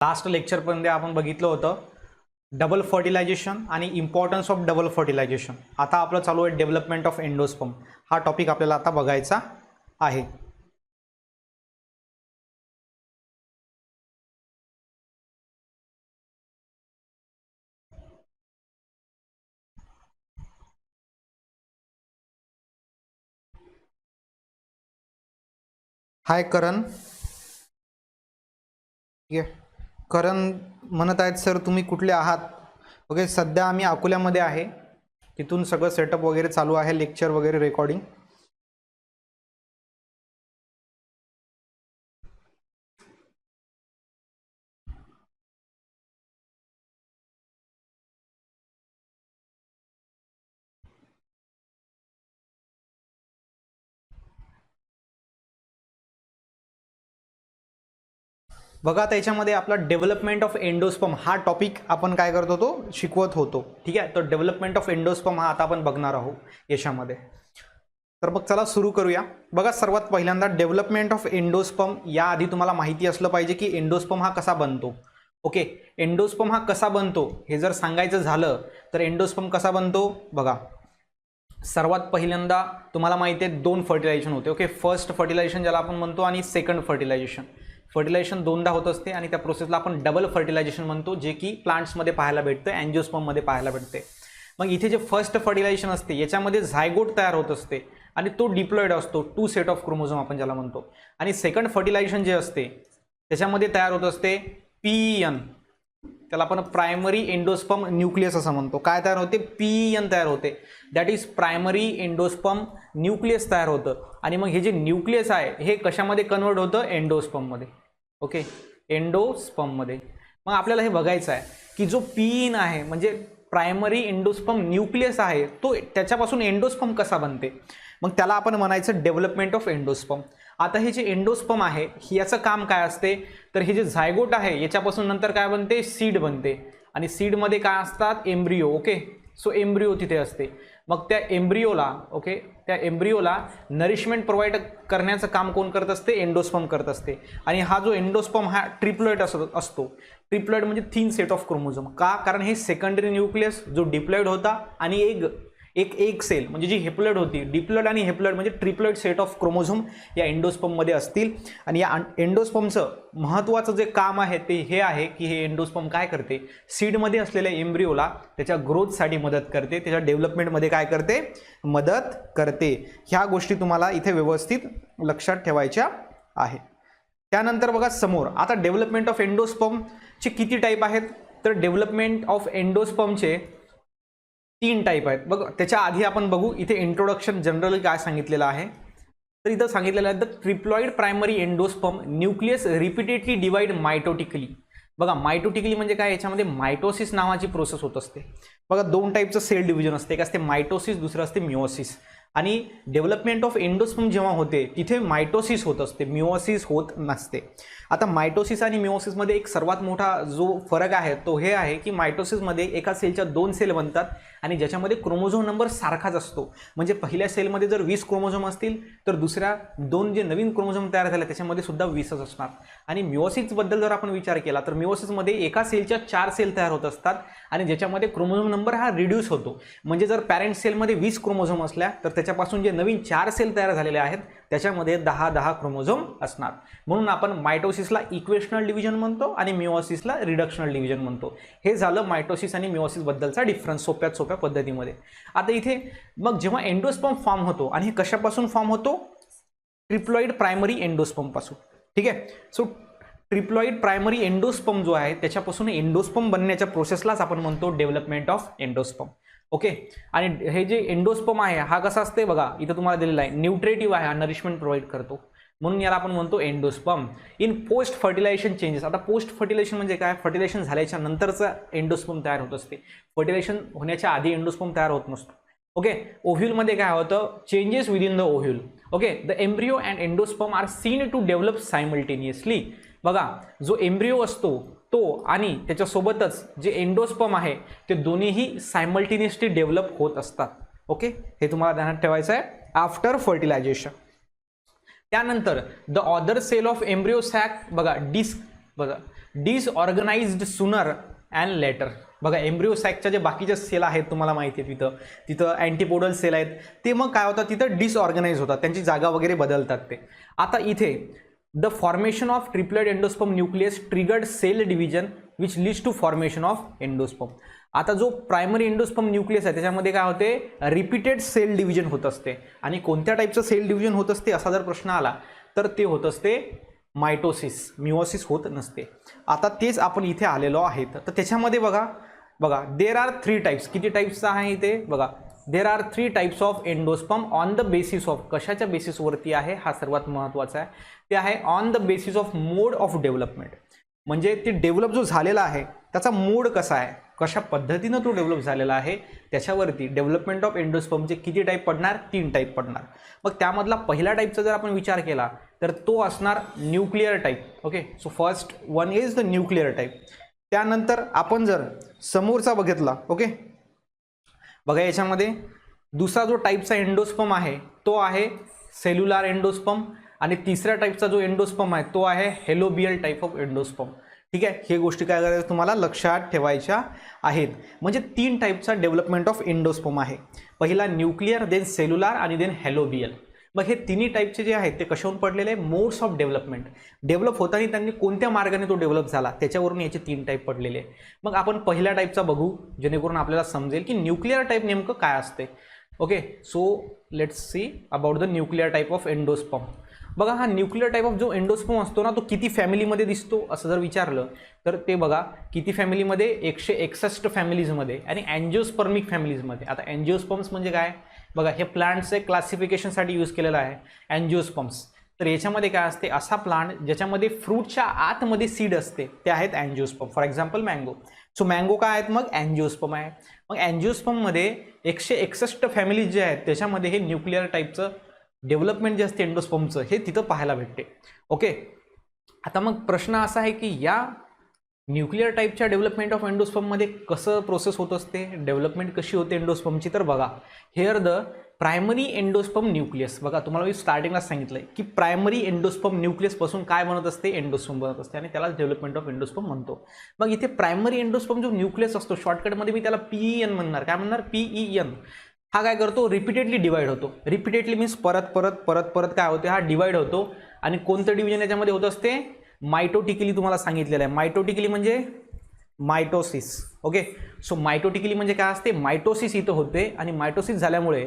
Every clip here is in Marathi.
लास्ट लेक्चरमध्ये आपण बघितलं होतं डबल फर्टिलायझेशन आणि इम्पॉर्टन्स ऑफ डबल फर्टिलायझेशन. आता आपलं चालू आहे डेव्हलपमेंट ऑफ एंडोस्पर्म. हा टॉपिक आपल्याला आता बघायचा आहे. हाय करण. ठीक आहे, करण म्हणत आहेत सर तुम्ही कुठले आहात? ओके, सध्या आम्ही अकोल्यामध्ये आहे. तिथून सगळं सेटअप वगैरे चालू आहे, लेक्चर वगैरे रेकॉर्डिंग. बघा, त्याच्यामध्ये आपला डेव्हलपमेंट ऑफ एंडोस्पर्म हा टॉपिक आपण काय करत होतो, शिकवत होतो. ठीक आहे, तर डेव्हलपमेंट ऑफ एंडोस्पर्म हा आता आपण बघणार आहोत याच्यामध्ये. तर मग चला सुरू करूया. बघा, सर्वात पहिल्यांदा डेव्हलपमेंट ऑफ एंडोस्पर्म याआधी तुम्हाला माहिती असलं पाहिजे की एंडोस्पर्म हा कसा बनतो. ओके, एंडोस्पर्म हा कसा बनतो हे जर सांगायचं झालं तर एंडोस्पर्म कसा बनतो बघा. सर्वात पहिल्यांदा तुम्हाला माहिती आहे दोन फर्टिलायझेशन होते. ओके, फर्स्ट फर्टिलायझेशन ज्याला आपण म्हणतो आणि सेकंड फर्टिलायझेशन. फर्टिलायझेशन दोनदा होत असते आणि त्या प्रोसेसला आपण डबल फर्टिलायझेशन म्हणतो, जे की प्लांट्समध्ये पाहायला भेटतं, अँजिओस्पर्ममध्ये पाहायला भेटते. मग इथे जे फर्स्ट फर्टिलायझेशन असते याच्यामध्ये झायगोट तयार होत असते आणि तो डिप्लॉइड असतो, 2 सेट ऑफ क्रोमोझोम आपण ज्याला म्हणतो. आणि सेकंड फर्टिलायझेशन जे असते त्याच्यामध्ये तयार होत असते पीईएन, त्याला आपण प्रायमरी एंडोस्पर्म न्यूक्लियस असं म्हणतो. काय तयार होते? पीईएन तयार होते, that is primary endosperm nucleus तयार होतं. आणि मग हे जे न्यूक्लियस आहे हे कशामध्ये कन्वर्ट होतं? एंडोस्पर्ममध्ये. ओके, एंडोस्पर्ममध्ये. मग आपल्याला हे बघायचं आहे की जो पीईएन आहे म्हणजे प्रायमरी एंडोस्पर्म न्यूक्लियस आहे तो त्याच्यापासून एंडोस्पर्म कसा बनते. मग त्याला आपण म्हणायचं डेव्हलपमेंट ऑफ एंडोस्पर्म. आता हे जे एंडोस्पर्म आहे याचं काम काय असते, तर हे जे झायगोट आहे याच्यापासून नंतर काय बनते? सीड बनते. आणि सीडमध्ये काय असतात? एम्ब्रिओ. ओके, सो एम्ब्रिओ तिथे असते. मग त्या एम्ब्रिओला, ओके, त्या एम्ब्रिओला नरिशमेंट प्रोव्हाइड करण्याचं काम कोण करत असते? एंडोस्पर्म करत असते. आणि हा जो एंडोस्पर्म हा ट्रिप्लॉइड असतो. ट्रिप्लॉइड म्हणजे 3 सेट ऑफ क्रोमोझोम. का? कारण हे सेकंडरी न्यूक्लियस जो डिप्लॉइड होता आणि एक सेल म्हणजे जी हेप्लॉइड होती. डिप्लॉइड आणि हेप्लॉइड म्हणजे ट्रिप्लॉइड सेट ऑफ क्रोमोझोम या एंडोस्पर्ममध्ये असतील. आणि या एंडोस्पर्मचं महत्त्वाचं जे काम आहे ते हे आहे की हे एंडोस्पर्म काय करते? सीडमध्ये असलेल्या एम्ब्रिओला त्याच्या ग्रोथसाठी मदत करते, त्याच्या डेव्हलपमेंटमध्ये काय करते? मदत करते. ह्या गोष्टी तुम्हाला इथे व्यवस्थित लक्षात ठेवायच्या आहे. त्यानंतर बघा समोर, आता डेव्हलपमेंट ऑफ एंडोस्पर्मचे किती टाईप आहेत? तर डेव्हलपमेंट ऑफ एंडोस्पर्मचे 3 टाईप आहेत. बघ, त्याच्या आधी आपण बघू इथे इंट्रोडक्शन जनरली काय सांगितलेलं आहे. तर इथं सांगितलेलं आहे the triploid primary endosperm nucleus repeatedly divide mitotically. बघा, मायटोटिकली म्हणजे काय? याच्यामध्ये मायटोसिस नावाची प्रोसेस होत असते. बघा, 2 टाईपचं सेल डिव्हिजन असते, एक असते मायटोसिस, दुसरं असते मिओसिस. आणि डेव्हलपमेंट ऑफ एंडोस्पर्म जेव्हा होते तिथे मायटोसिस होत असते, मिओसिस होत नसते. आता मायटोसिस आणि मिओसिसमध्ये एक सर्वात मोठा जो फरक आहे तो हे आहे की मायटोसिसमध्ये एका सेलच्या 2 सेल बनतात आणि ज्याच्यामध्ये क्रोमोझोम नंबर सारखाच असतो. म्हणजे पहिल्या सेलमध्ये जर 20 क्रोमोझोम असतील तर दुसऱ्या 2 जे नवीन क्रोमोझोम तयार झाले त्याच्यामध्ये सुद्धा 20च असणार. आणि मिओसिसबद्दल जर आपण विचार केला तर मिओसिसमध्ये एका सेलच्या 4 सेल तयार होत असतात आणि ज्याच्यामध्ये क्रोमोझोम नंबर हा रिड्यूस होतो. म्हणजे जर पॅरेंट सेलमध्ये 20 क्रोमोझोम असल्या तर त्याच्यापासून जे नवीन 4 सेल तयार झालेले आहेत त्याच्यामध्ये 10 क्रोमोझोम असणार. म्हणून आपण मायटोसिसला इक्वेशनल डिव्हिजन म्हणतो आणि मिओसिसला रिडक्शनल डिव्हिजन म्हणतो. हे झालं मायटोसिस आणि मिओसिस बद्दलचा डिफरन्स सोप्यात सोप्या पद्धतीमध्ये. आता इथे मग जेव्हा एंडोस्पर्म फॉर्म होतो आणि हे कशापासून फॉर्म होतो? ट्रिप्लॉइड प्रायमरी एंडोस्पर्म पासून. ठीक आहे, सो ट्रिप्लॉइड प्रायमरी एंडोस्पर्म जो आहे त्याच्यापासून एंडोस्पर्म बनण्याच्या प्रोसेसलाच आपण म्हणतो डेव्हलपमेंट ऑफ एंडोस्पर्म. ओके, आणि हे जे एंडोस्पर्म आहे हा कसा असते बघा, इथं तुम्हाला दिलेला आहे न्यूट्रेटिव्ह आहे, हा नरिशमेंट प्रोव्हाइड करतो म्हणून याला आपण म्हणतो endosperm. In post fertilisation changes. आता पोस्ट फर्टिलायझेशन म्हणजे काय? फर्टिलायझेशन झाल्याच्या नंतरचा एंडोस्पर्म तयार होत असते. फर्टिलायझेशन होण्याच्या आधी एंडोस्पर्म तयार होत नसतो. ओके, ओव्ह्यूलमध्ये काय होतं? Changes within the ovule. Okay, the embryo and endosperm are seen to develop simultaneously. बघा, जो एम्ब्रिओ असतो तो आणि त्याच्यासोबतच जे एंडोस्पर्म आहे ते दोन्हीही सायमल्टेनियसली डेव्हलप होत असतात. ओके, हे तुम्हाला ध्यानात ठेवायचं आहे आफ्टर फर्टिलायझेशन. त्यानंतर the other cell of embryo sac बघा डिस्क. बघा, डिसऑर्गनाइज्ड सूनर अँड लेटर. बघा एम्ब्रिओ सॅकच्या जे बाकीचे सेल आहेत तुम्हाला माहिती आहे, तिथं अँटीपोडल सेल आहेत, ते मग काय होतात तिथं डिसऑर्गनाइज होतात, त्यांची जागा वगैरे बदलतात ते. आता इथे the formation of triploid endosperm nucleus triggered cell division which leads to formation of endosperm. आता जो प्रायमरी एंडोस्पर्म न्यूक्लियस आहे त्याच्यामध्ये काय होते, रिपीटेड सेल डिव्हिजन होत असते. आणि कोणत्या टाईपचं सेल डिव्हिजन होत असते असा जर प्रश्न आला तर ते होत असते मायटोसिस, मिओसिस होत नसते. आता तेच आपण इथे आलेलो आहेत. तर त्याच्यामध्ये बघा देर आर 3 टाईप्स. किती टाईप्सचा आहे इथे बघा, there are 3 types of endosperm on the basis of, कशाच्या बेसिसवरती आहे हा सर्वात महत्त्वाचा आहे, ते आहे on the basis of mode of development. म्हणजे ते डेव्हलप जो झालेला आहे त्याचा मोड कसा आहे, कशा पद्धतीनं तो डेव्हलप झालेला आहे त्याच्यावरती डेव्हलपमेंट ऑफ एंडोस्पर्मचे किती टाईप पडणार, 3 टाईप पडणार. मग त्यामधला पहिला टाईपचा जर आपण विचार केला तर तो असणार nuclear type. Okay, so first one is the nuclear type. त्यानंतर आपण जर समोरचा बघितला, ओके बघा याच्यामध्ये दुसरा जो टाईपचा एंडोस्पर्म आहे तो आहे सेल्युलर एंडोस्पर्म, आणि तिसऱ्या टाईपचा जो एंडोस्पर्म आहे तो आहे हेलोबियल टाईप ऑफ एंडोस्पर्म. ठीक आहे, हे गोष्टी काय करायचं तुम्हाला लक्षात ठेवायच्या आहेत. म्हणजे 3 टाईपचा डेव्हलपमेंट ऑफ एंडोस्पर्म आहे. पहिला न्यूक्लिअर, देन सेल्युलर आणि देन हेलोबियल. मग हे तिन्ही टाईपचे जे आहेत ते कशावरून पडलेले आहे, मोड्स ऑफ डेव्हलपमेंट. डेव्हलप होताना त्यांनी कोणत्या मार्गाने तो डेव्हलप झाला त्याच्यावरून याचे 3 टाईप पडलेले आहे. मग आपण पहिल्या टाईपचा बघू जेणेकरून आपल्याला समजेल की न्यूक्लिअर टाईप नेमकं काय असते. Okay, so let's see about the nuclear type of endosperm. बघा हा न्यूक्लिअर टाईप ऑफ जो एंडोस्पर्म असतो ना तो किती फॅमिलीमध्ये दिसतो असं जर विचारलं तर ते बघा किती फॅमिलीमध्ये, 161 फॅमिलीजमध्ये आणि अँजिओस्पर्मिक फॅमिलीजमध्ये. आता अँजिओस्पर्म्स म्हणजे काय बघा, हे प्लांट्सचे क्लासिफिकेशनसाठी यूज केलेलं आहे अँजिओस्पर्म्स. तर याच्यामध्ये काय असते, असा प्लांट ज्याच्यामध्ये फ्रूटच्या आतमध्ये सीड असते ते आहेत angiosperm. For example mango. So mango काय आहेत मग अँजिओस्पर्म आहे. मग अँजिओस्पर्ममध्ये 161 फॅमिलीज जे आहेत त्याच्यामध्ये हे न्यूक्लिअर टाईपचं डेव्हलपमेंट जे असते एंडोस्पर्मचं हे तिथं पाहायला भेटते. ओके, आता मग प्रश्न असा आहे की या न्यूक्लिअर टाईपच्या डेव्हलपमेंट ऑफ एंडोस्पर्ममध्ये कसं प्रोसेस होत असते, डेव्हलपमेंट कशी होते एंडोस्पर्मची. तर बघा hair the primary endosperm nucleus. बघा तुम्हाला मी स्टार्टिंगला सांगितलंय की प्रायमरी एंडोस्पर्म न्यूक्लियस पासून काय बनत असते, एंडोस्पर्म बनत असते आणि त्याला डेव्हलपमेंट ऑफ एंडोस्पर्म म्हणतो. मग इथे प्रायमरी एंडोस्पर्म जो न्यूक्लियस असतो शॉर्टकटमध्ये मी त्याला PEN म्हणणार. काय म्हणणार, PEN. हा काय करतो, रिपीटेडली डिवाइड होतो. रिपीटेडली मीन्स परत काय होते, हा डिवाइड होतो. आणि कोणतं डिव्हिजन याच्यामध्ये होत असते, मायटोटिकली तुम्हाला सांगितलेलं आहे. मायटोटिकली म्हणजे मायटोसिस. ओके, सो मायटोटिकली म्हणजे काय असते, मायटोसिस इथं होते आणि मायटोसिस झाल्यामुळे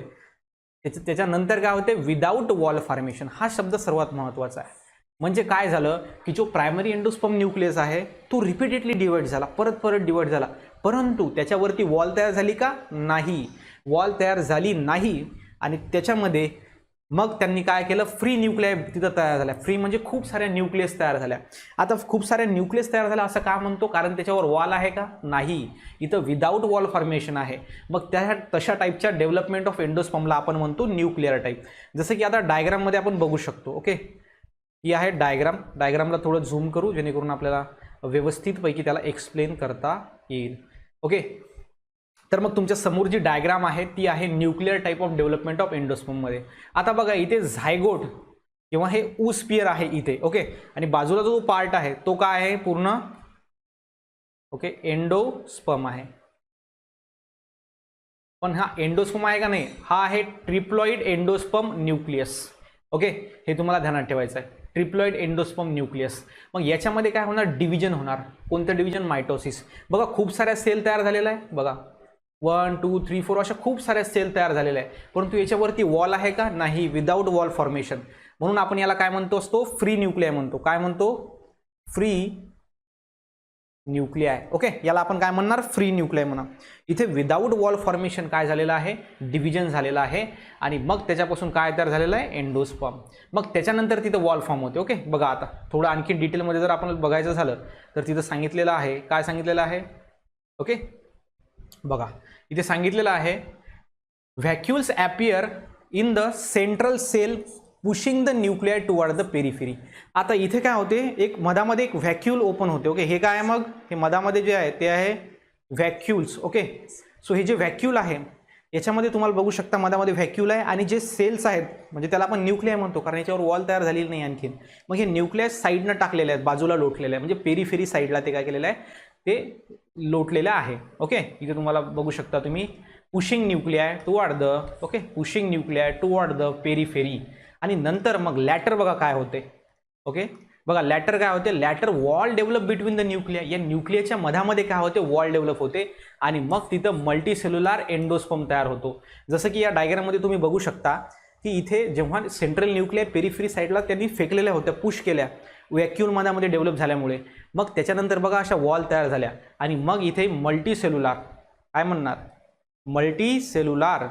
त्याच्यानंतर काय होते, विदाऊट वॉल फॉर्मेशन. हा शब्द सर्वात महत्त्वाचा आहे. म्हणजे काय झालं की जो प्रायमरी एंडोस्पर्म न्यूक्लियस आहे तो रिपीटेडली डिवाइड झाला, परत डिवाइड झाला, परंतु त्याच्यावरती वॉल तयार झाली का, नाही, वॉल तयार झाली नाही. आणि त्याच्यामध्ये मग त्यांनी काय केलं, फ्री न्यूक्लियाय तिथं तयार झाल्या. फ्री म्हणजे खूप साऱ्या न्यूक्लियस तयार झाल्या. आता खूप साऱ्या न्यूक्लियस तयार झाल्या असं का म्हणतो, कारण त्याच्यावर वॉल आहे का, नाही, इथं विदाऊट वॉल फॉर्मेशन आहे. मग त्या तशा टाईपच्या डेव्हलपमेंट ऑफ एंडोस्पर्मला आपण म्हणतो न्यूक्लिअर टाईप. जसं की आता डायग्राममध्ये आपण बघू शकतो. ओके, ही आहे डायग्राम. डायग्रामला थोडं झूम करू जेणेकरून आपल्याला व्यवस्थितपैकी त्याला एक्सप्लेन करता येईल. ओके, तर मग तुमच्या समोर जी डायग्राम आहे ती आहे nuclear type of development of एंडोस्पर्ममध्ये. आता बघा इथे झायगोट किंवा हे ऊस्पियर आहे इथे. ओके, आणि बाजूला जो पार्ट आहे तो काय आहे, पूर्ण ओके एंडोस्पर्म आहे. पण हा एंडोस्पर्म आहे का नाही, हा आहे ट्रिप्लॉइड एंडोस्पर्म न्यूक्लियस. ओके, हे तुम्हाला ध्यानात ठेवायचं आहे, ट्रिप्लॉइड एंडोस्पर्म न्यूक्लियस. मग याच्यामध्ये काय होणार, डिव्हिजन होणार. कोणतं डिव्हिजन, मायटोसिस. बघा खूप साऱ्या सेल तयार झालेला आहे. बघा 1 2 3 4 अशा खूप साऱ्या सेल तयार झालेल्या आहे, परंतु याच्यावरती वॉल आहे का, नाही, विदाऊट वॉल फॉर्मेशन. म्हणून आपण याला काय म्हणतो असतो, फ्री न्यूक्लियाय म्हणतो. काय म्हणतो, फ्री न्यूक्लियाय. ओके, याला आपण काय म्हणणार, फ्री न्यूक्लियाय म्हणा. इथे विदाऊट वॉल फॉर्मेशन काय झालेलं आहे, डिव्हिजन झालेलं आहे. आणि मग त्याच्यापासून काय तयार झालेलं आहे, एंडोस्पर्म. मग त्याच्यानंतर तिथं वॉल फॉर्म होते. ओके, बघा आता थोडं आणखी डिटेलमध्ये जर आपण बघायचं झालं तर तिथं सांगितलेलं आहे, काय सांगितलेलं आहे. ओके, बघा इथे सांगितलेलं आहे, vacuoles appear in the central cell pushing the nuclei toward the periphery. आता इथे काय होते, एक मधामध्ये एक व्हॅक्यूल ओपन होते. ओके, हे काय आहे, मग हे मधामध्ये जे आहे ते आहे व्हॅक्यूल्स. ओके, सो हे जे व्हॅक्यूल आहे याच्यामध्ये तुम्हाला बघू शकता मधामध्ये व्हॅक्यूल आहे आणि जे सेल्स आहेत म्हणजे त्याला आपण न्यूक्लियाय म्हणतो कारण याच्यावर वॉल तयार झालेली नाही आणखीन. मग हे न्यूक्लियस साईडनं टाकलेले आहेत, बाजूला लोटलेले आहे, म्हणजे पेरीफेरी साईडला ते काय केलेलं आहे ते लोटलेलं आहे. ओके, इथे तुम्हाला बघू शकता तुम्ही pushing nuclei toward the okay pushing nuclei toward the periphery. आणि नंतर मग लॅटर बघा काय होते. ओके, बघा लॅटर काय होते, later wall develop between the nuclei. या न्यूक्लियाच्या मधामध्ये काय होते, वॉल डेव्हलप होते आणि मग तिथं मल्टीसेल्युलर एंडोस्पर्म तयार होतो. जसं की या डायग्राममध्ये तुम्ही बघू शकता की इथे जेव्हा सेंट्रल न्यूक्लिया पेरिफेरी साईडला त्यांनी फेकलेल्या होत्या, पुश केल्या व्हॅक्यूल मधामध्ये डेव्हलप झाल्यामुळे, मग त्याच्यानंतर बघा अशा वॉल तयार झाल्या आणि मग इथे मल्टीसेल्युलर काय म्हणणार, मल्टीसेल्युलर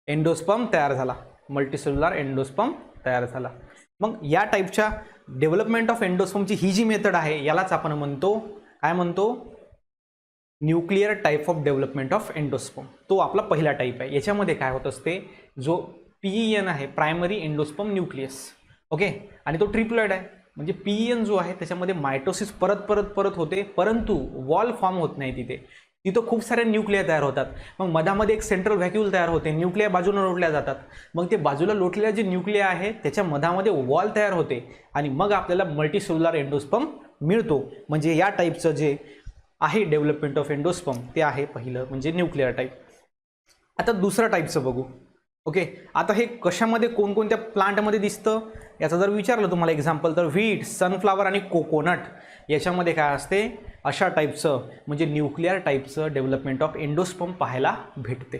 एंडोस्पर्म तयार झाला, मल्टीसेल्युलर एंडोस्पर्म तयार झाला. मग या टाईपच्या डेव्हलपमेंट ऑफ एंडोस्पर्मची ही जी मेथड आहे यालाच आपण म्हणतो काय म्हणतो, nuclear type of development of endosperm. तो आपला पहिला टाईप आहे. याच्यामध्ये काय होत असते, जो PEN आहे प्रायमरी एंडोस्पर्म न्यूक्लियस. ओके, आणि तो ट्रिप्लॉइड आहे म्हणजे PEN जो आहे त्याच्यामध्ये मायटोसिस परत होते परंतु वॉल फॉर्म होत नाही. तिथं खूप सारे न्यूक्लिया तयार होतात. मग मधामध्ये एक सेंट्रल व्हॅक्यूल तयार होते, न्यूक्लिया बाजूला लोटल्या जातात. मग ते बाजूला लोटलेल्या जे न्यूक्लिया आहे त्याच्या मधामध्ये वॉल तयार होते आणि मग आपल्याला मल्टीसेल्युलर एंडोस्पर्म मिळतो. म्हणजे या टाईपचं जे आहे डेव्हलपमेंट ऑफ एंडोस्पर्म ते आहे पहिलं म्हणजे न्यूक्लिअर टाईप. आता दुसऱ्या टाईपचं बघू. ओके, आता हे कशामध्ये कोणकोणत्या प्लांटमध्ये दिसतं याचं जर विचारलं तुम्हाला एक्झाम्पल तर व्हीट, सनफ्लावर आणि कोकोनट याच्यामध्ये काय असते, अशा टाईपचं म्हणजे न्यूक्लिअर टाईपचं डेव्हलपमेंट ऑफ एंडोस्पर्म पाहायला भेटते.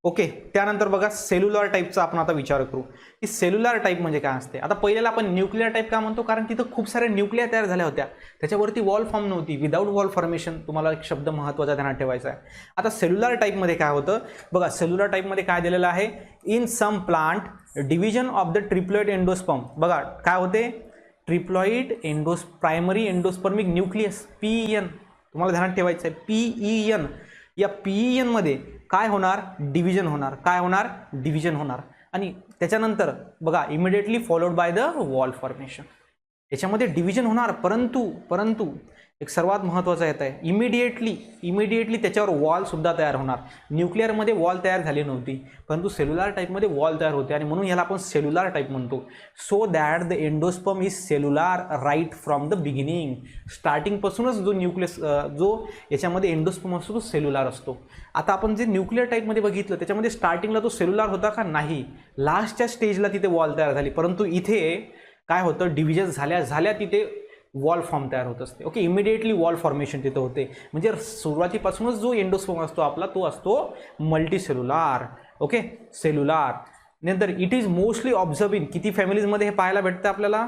ओके, त्यानंतर बघा सेल्युलर टाईपचा आपण आता विचार करू की सेल्युलर टाईप म्हणजे काय असते. आता पहिल्याला आपण न्यूक्लिअर टाईप का म्हणतो, कारण तिथं खूप साऱ्या न्यूक्लिया तयार झाल्या होत्या, त्याच्यावरती वॉल फॉर्म नव्हती, विदाऊट वॉल फॉर्मेशन. तुम्हाला एक शब्द महत्त्वाचा ध्यानात ठेवायचा आहे. आता सेल्युलर टाईपमध्ये काय होतं बघा, सेल्युलर टाईपमध्ये काय दिलेलं आहे, in some plant division of the triploid endosperm. बघा काय होते, triploid primary endospermic nucleus PEN तुम्हाला ध्यानात ठेवायचं आहे. PEN या PEN मध्ये काय होणार, डिव्हिजन होणार. काय होणार, डिव्हिजन होणार. आणि त्याच्यानंतर बघा immediately followed by the wall formation. याच्यामध्ये डिव्हिजन होणार परंतु एक सर्वात महत्त्वाचं येत आहे, इमिडिएटली त्याच्यावर वॉल सुद्धा तयार होणार. न्यूक्लिअरमध्ये वॉल तयार झाली नव्हती परंतु सेल्युलर टाईपमध्ये वॉल तयार होते आणि म्हणून याला आपण सेल्युलर टाईप म्हणतो. So that the endosperm is cellular right from the beginning. स्टार्टिंगपासूनच जो न्यूक्लियस जो याच्यामध्ये एंडोस्पर्म असतो तो सेल्युलर असतो. आता आपण जे न्यूक्लिअर टाईपमध्ये बघितलं त्याच्यामध्ये स्टार्टिंगला तो सेल्युलर होता का, नाही, लास्टच्या स्टेजला तिथे वॉल तयार झाली. परंतु इथे काय होतं, डिव्हिजन झाल्या तिथे वॉल फॉर्म तयार होत असते. ओके, इमिडिएटली वॉल फॉर्मेशन तिथं होते. म्हणजे सुरुवातीपासूनच जो एंडोस्पर्म असतो आपला तो असतो मल्टीसेल्युलर. Okay, cellular. नंतर it is mostly observe in किती फॅमिलीजमध्ये हे पाहायला भेटतं आपल्याला,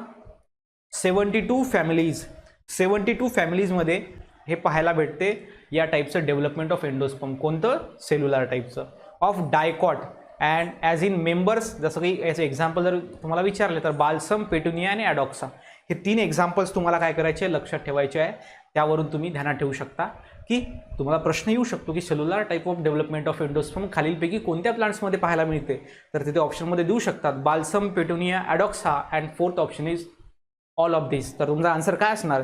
72 फॅमिलीज. 72 फॅमिलीजमध्ये हे पाहायला भेटते या टाईपचं डेव्हलपमेंट ऑफ एंडोस्पर्म. कोणतं, सेल्युलर टाईपचं. Of dicot and as in members, जसं की याचे एक्झाम्पल जर तुम्हाला विचारले तर बाल्सम, पेटुनिया आणि ॲडॉक्सा हे 3 एक्झाम्पल्स तुम्हाला काय करायचे, लक्षात ठेवायचे आहे. त्यावरून तुम्ही ध्यानात ठेवू शकता की तुम्हाला प्रश्न येऊ शकतो की cellular type of development of endosperm खालीलपैकी कोणत्या प्लांट्समध्ये पाहायला मिळते. तर तिथे ऑप्शनमध्ये देऊ शकतात balsam, petunia, Adoxa and fourth option is all of this. तर तुमचा आन्सर काय असणार,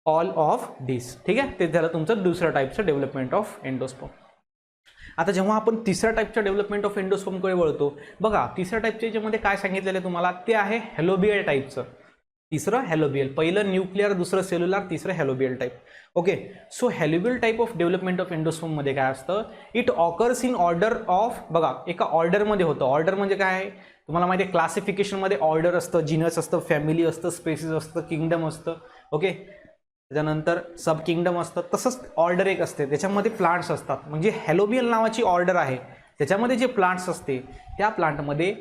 ऑल ऑफ दिस. ठीक आहे, ते झालं तुमचं दुसऱ्या टाईपचं डेव्हलपमेंट ऑफ एंडोस्पर्म. आता जेव्हा आपण तिसऱ्या टाईपच्या डेव्हलपमेंट ऑफ एंडोस्पर्मकडे वळतो, बघा तिसऱ्या टाईपच्या याच्यामध्ये काय सांगितलेलं आहे तुम्हाला, ते आहे हॅलोबियल टाईपचं. तिसरं हॅलोबियल, पहिलं न्यूक्लिअर, दुसरं सेल्युलर, तिसरं helobial type. Okay, so helobial type of development of एंडोस्पर्ममध्ये काय असतं, it occurs in order of, बघा एका ऑर्डरमध्ये होतं. ऑर्डर म्हणजे काय आहे तुम्हाला माहिती आहे, क्लासिफिकेशनमध्ये ऑर्डर असतं, जिनस असतं, फॅमिली असतं, स्पेसिस असतं, किंगडम असतं. ओके, त्याच्यानंतर सब किंगडम असतं. तसंच ऑर्डर एक असते त्याच्यामध्ये प्लांट्स असतात. म्हणजे हॅलोबियल नावाची ऑर्डर आहे त्याच्यामध्ये जे प्लांट्स असते त्या प्लांटमध्ये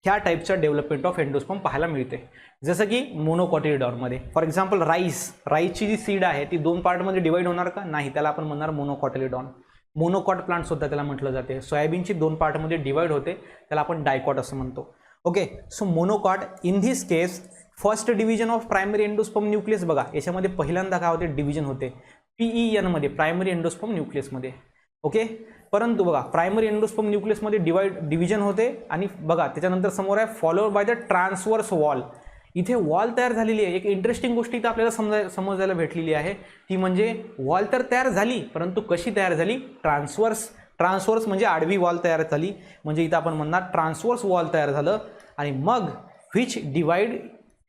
ह्या टाईपच्या डेव्हलपमेंट ऑफ एंडोस्पर्म पाहायला मिळते. जसं की मोनोकॉटिलिडॉनमध्ये फॉर एक्झाम्पल राईसची जी सीड आहे ती 2 पार्टमध्ये डिवाइड होणार का, नाही, त्याला आपण म्हणणार मोनोकॉटिलिडॉन. मोनोकॉट प्लांट सुद्धा त्याला म्हटलं जाते. सोयाबीनची 2 पार्टमध्ये डिवाइड होते त्याला आपण डायकॉट असं म्हणतो. Okay, so monocot in this case first division of primary endosperm nucleus. बघा याच्यामध्ये पहिल्यांदा काय होते, डिव्हिजन होते PEN मध्ये, प्रायमरी एंडोस्पर्म न्यूक्लियसमध्ये. ओके, परंतु बघा प्रायमरी एंडोस्पर्म न्यूक्लियसमध्ये डिव्हिजन होते आणि बघा त्याच्यानंतर समोर आहे followed by the transverse wall. इथे वॉल तयार झालेली आहे. एक इंटरेस्टिंग गोष्ट इथं आपल्याला समजायला भेटलेली आहे ती म्हणजे वॉल तर तयार झाली परंतु कशी तयार झाली, ट्रान्सवर्स ट्रान्सवर्स म्हणजे आडवी वॉल तयार झाली, म्हणजे इथं आपण म्हणणार ट्रान्सवर्स वॉल तयार झालं. आणि मग व्हिच डिवाइड